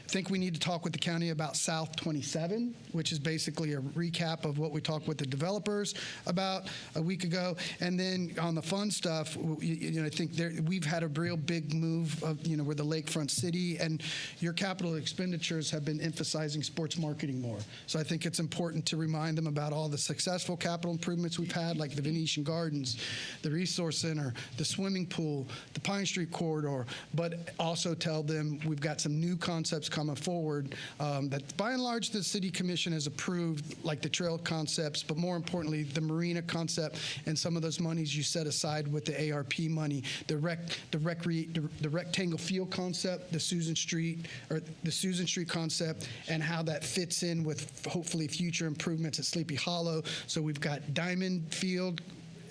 I think we need to talk with the county about South 27, which is basically a recap of what we talked with the developers about a week ago. And then on the fun stuff, I think we've had a real big move of, we're the lakefront city, and your capital expenditures have been emphasizing sports marketing more. So I think it's important to remind them about all the successful capital improvements we've had, like the Venetian Gardens, the Resource Center, the swimming pool, the Pine Street Corridor, but also tell them we've got some new concepts coming forward that by and large the City Commission has approved, like the trail concepts, but more importantly, the marina concept and some of those monies you set aside with the ARP money, the rectangle field concept, the Susan Street concept, and how that fits in with hopefully future improvements at Sleepy Hollow. So we've got Diamond Field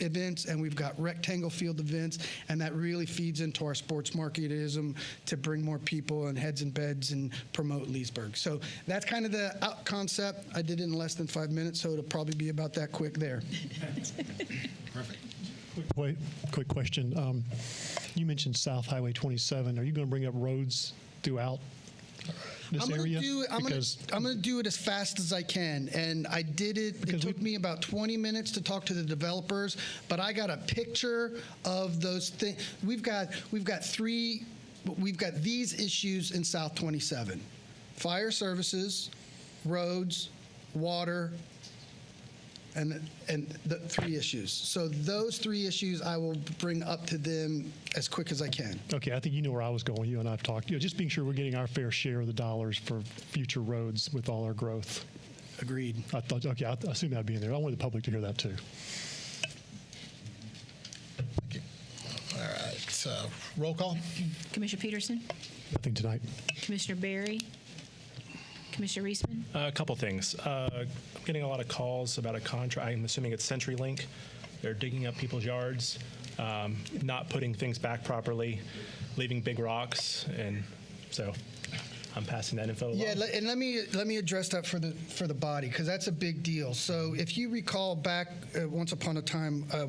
events and we've got rectangle field events, and that really feeds into our sports marketism to bring more people and heads and beds and promote Leesburg. So that's kind of the concept. I did it in less than 5 minutes, so it'll probably be about that quick there. Perfect. Quick question. You mentioned South Highway 27. Are you going to bring up roads throughout this area? I'm going to do it as fast as I can, and I did it. It took me about 20 minutes to talk to the developers, but I got a picture of those things. We've got these issues in South 27: fire services, roads, water, and the 3 issues. So those 3 issues I will bring up to them as quick as I can. Okay, I think you know where I was going. You and I have talked. Just being sure we're getting our fair share of the dollars for future roads with all our growth. Agreed. I assume that'd be in there. I want the public to hear that too. Thank you. All right, roll call. Commissioner Peterson, Nothing tonight. Commissioner Barry, Commissioner Reisman. A couple things. I'm getting a lot of calls about a contract. I'm assuming it's CenturyLink. They're digging up people's yards, not putting things back properly, leaving big rocks, and so I'm passing that info along. Yeah, and let me address that for the body, because that's a big deal. So if you recall back once upon a time, I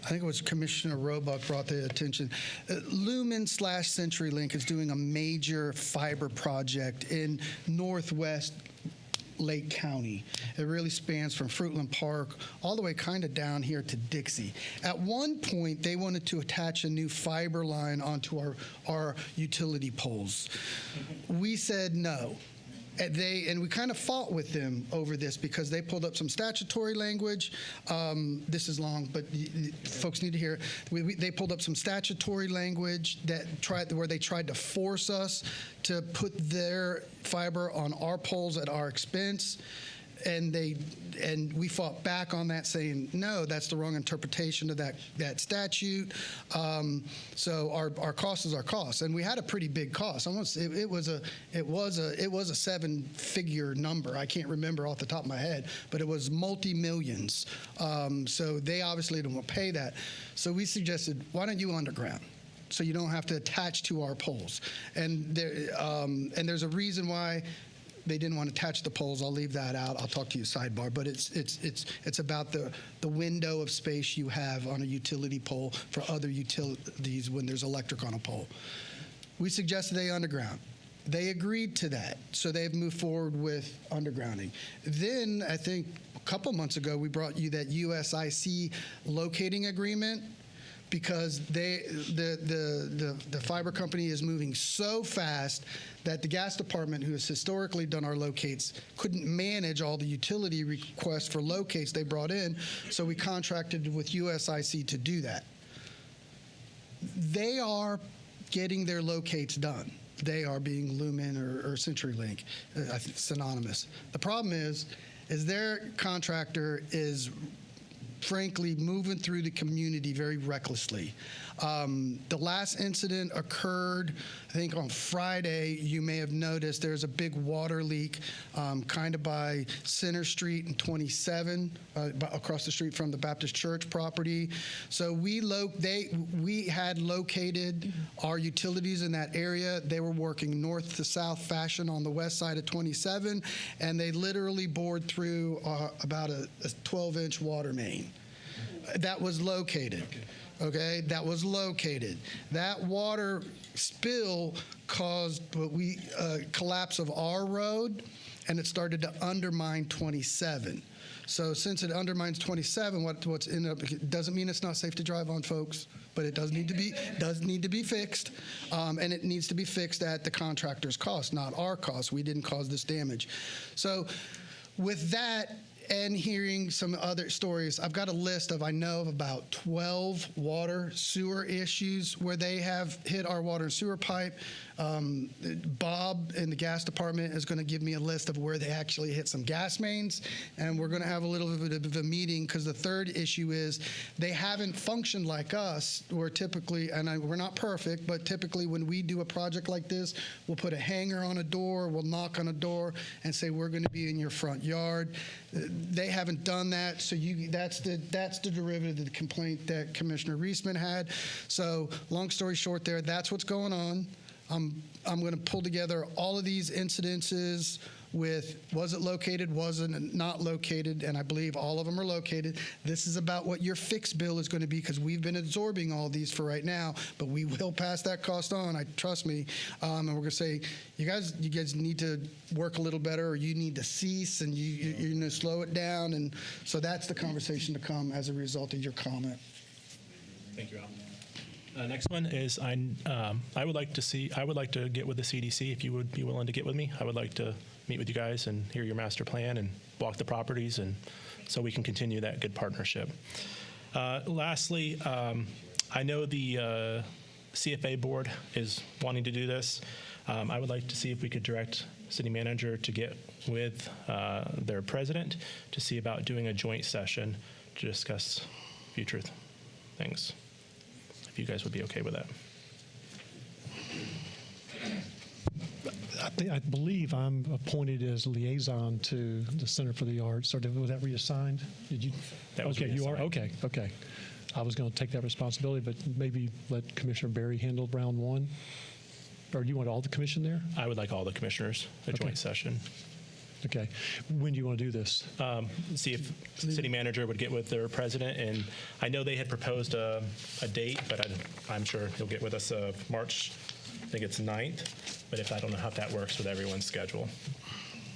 think it was Commissioner Roebuck brought the attention. Lumen/CenturyLink is doing a major fiber project in northwest Lake County. It really spans from Fruitland Park all the way kind of down here to Dixie. At one point, they wanted to attach a new fiber line onto our utility poles. We said no. And we kind of fought with them over this because they pulled up some statutory language. This is long, but folks need to hear it. They pulled up some statutory language where they tried to force us to put their fiber on our poles at our expense. And we fought back on that, saying no, that's the wrong interpretation of that statute. So our cost is our cost, and we had a pretty big cost. Almost it was a 7-figure number. I can't remember off the top of my head, but it was multi-millions. So they obviously didn't want to pay that. So we suggested, why don't you underground? So you don't have to attach to our poles. And there's a reason why they didn't want to attach the poles. I'll leave that out. I'll talk to you sidebar. But it's about the window of space you have on a utility pole for other utilities when there's electric on a pole. We suggested they underground. They agreed to that, so they've moved forward with undergrounding. Then I think a couple months ago we brought you that USIC locating agreement, because the fiber company is moving so fast that the gas department, who has historically done our locates, couldn't manage all the utility requests for locates they brought in, so we contracted with USIC to do that. They are getting their locates done. They are being Lumen or CenturyLink, synonymous. The problem is their contractor is frankly moving through the community very recklessly. The last incident occurred, I think, on Friday. You may have noticed there's a big water leak kind of by Center Street and 27, across the street from the Baptist Church property. So we had located our utilities in that area. They were working north to south fashion on the west side of 27, and they literally bored through about a 12-inch water main. That was located. Okay, that was located. That water spill caused collapse of our road, and it started to undermine 27. So since it undermines 27, what's in it doesn't mean it's not safe to drive on, folks, but it does need to be fixed, and it needs to be fixed at the contractor's cost, not our cost. We didn't cause this damage. So with that, and hearing some other stories, I've got a list of about 12 water sewer issues where they have hit our water and sewer pipe. Bob in the gas department is going to give me a list of where they actually hit some gas mains, and we're going to have a little bit of a meeting, because the third issue is they haven't functioned like us. We're typically, we're not perfect, but typically when we do a project like this, we'll put a hanger on a door, we'll knock on a door and say, we're going to be in your front yard. They haven't done that, so that's the derivative of the complaint that Commissioner Reisman had. So long story short there, that's what's going on. I'm going to pull together all of these incidences with was it located, wasn't not located, and I believe all of them are located. This is about what your fixed bill is going to be, because we've been absorbing all these for right now, but we will pass that cost on, trust me. And we're going to say, you guys need to work a little better, or you need to cease, and you're going to slow it down. And so that's the conversation to come as a result of your comment. Thank you, Al. Next one is I would like to get with the CDC, if you would be willing to get with me. I would like to meet with you guys and hear your master plan and walk the properties, and so we can continue that good partnership. Lastly, I know the CFA board is wanting to do this. I would like to see if we could direct city manager to get with their president to see about doing a joint session to discuss future things, if you guys would be okay with that. I believe I'm appointed as liaison to the Center for the Arts. Or was that reassigned? Did you? That was okay. reassigned. You are okay. I was going to take that responsibility, but maybe let Commissioner Berry handle round one. Or do you want all the commission there? I would like all the commissioners, a joint session. Okay. When do you want to do this? See if the city manager would get with their president, and I know they had proposed a date, but I'm sure he'll get with us March, I think it's 9th, but I don't know how that works with everyone's schedule.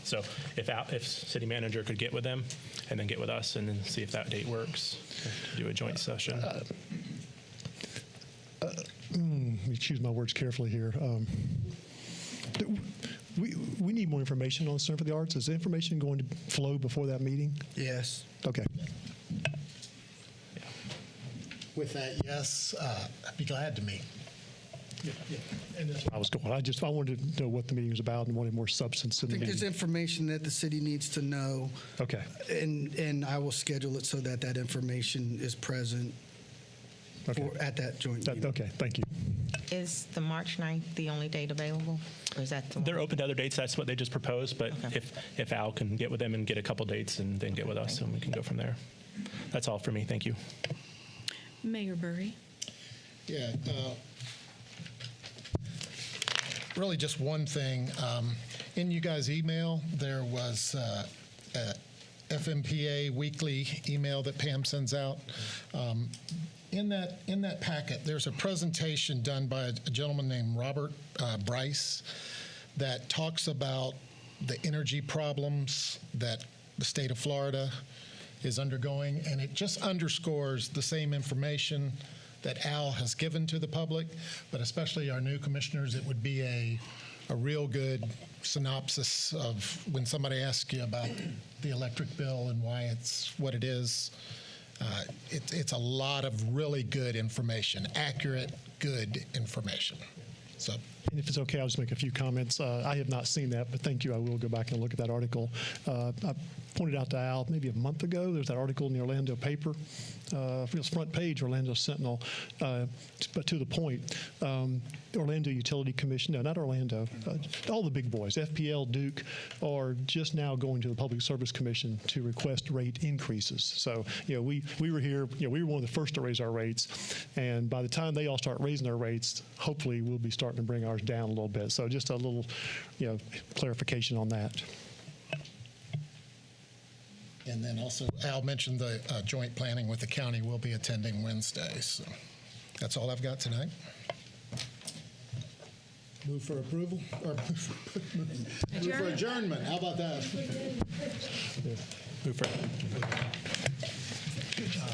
So if city manager could get with them and then get with us and then see if that date works to do a joint session. Let me choose my words carefully here. We need more information on the Center for the Arts. Is the information going to flow before that meeting? Yes. Okay. With that, yes, I'd be glad to meet. Yeah. And that's where I was going. I wanted to know what the meeting was about and wanted more substance in the I think meeting. there's information that the city needs to know. Okay. And I will schedule it so that information is present at that joint meeting. Okay, thank you. Is the March 9th the only date available? Or is that the They're open to other dates. That's what they just proposed. But if Al can get with them and get a couple dates and then get with us, and we can go from there. That's all for me. Thank you. Mayor Burry. Yeah. Really just one thing. In you guys' email, there was a FMPA weekly email that Pam sends out. In that packet, there's a presentation done by a gentleman named Robert Bryce that talks about the energy problems that the state of Florida is undergoing, and it just underscores the same information that Al has given to the public, but especially our new commissioners. It would be a real good synopsis of when somebody asks you about the electric bill and why it's what it is. It's a lot of really good information, accurate, good information. So And if it's okay, I'll just make a few comments. I have not seen that, but thank you. I will go back and look at that article. I pointed out to Al maybe a month ago, there's that article in the Orlando paper. It was front page, Orlando Sentinel, but to the point. Orlando Utility Commission, no, not Orlando, all the big boys, FPL, Duke, are just now going to the Public Service Commission to request rate increases. So, we were here, we were one of the first to raise our rates, and by the time they all start raising their rates, hopefully we'll be starting to bring ours down a little bit. So just a little, clarification on that. And then also, Al mentioned the joint planning with the county. We'll be attending Wednesday. So that's all I've got tonight. Move for approval? Or move for adjournment. How about that? Move for. Good job.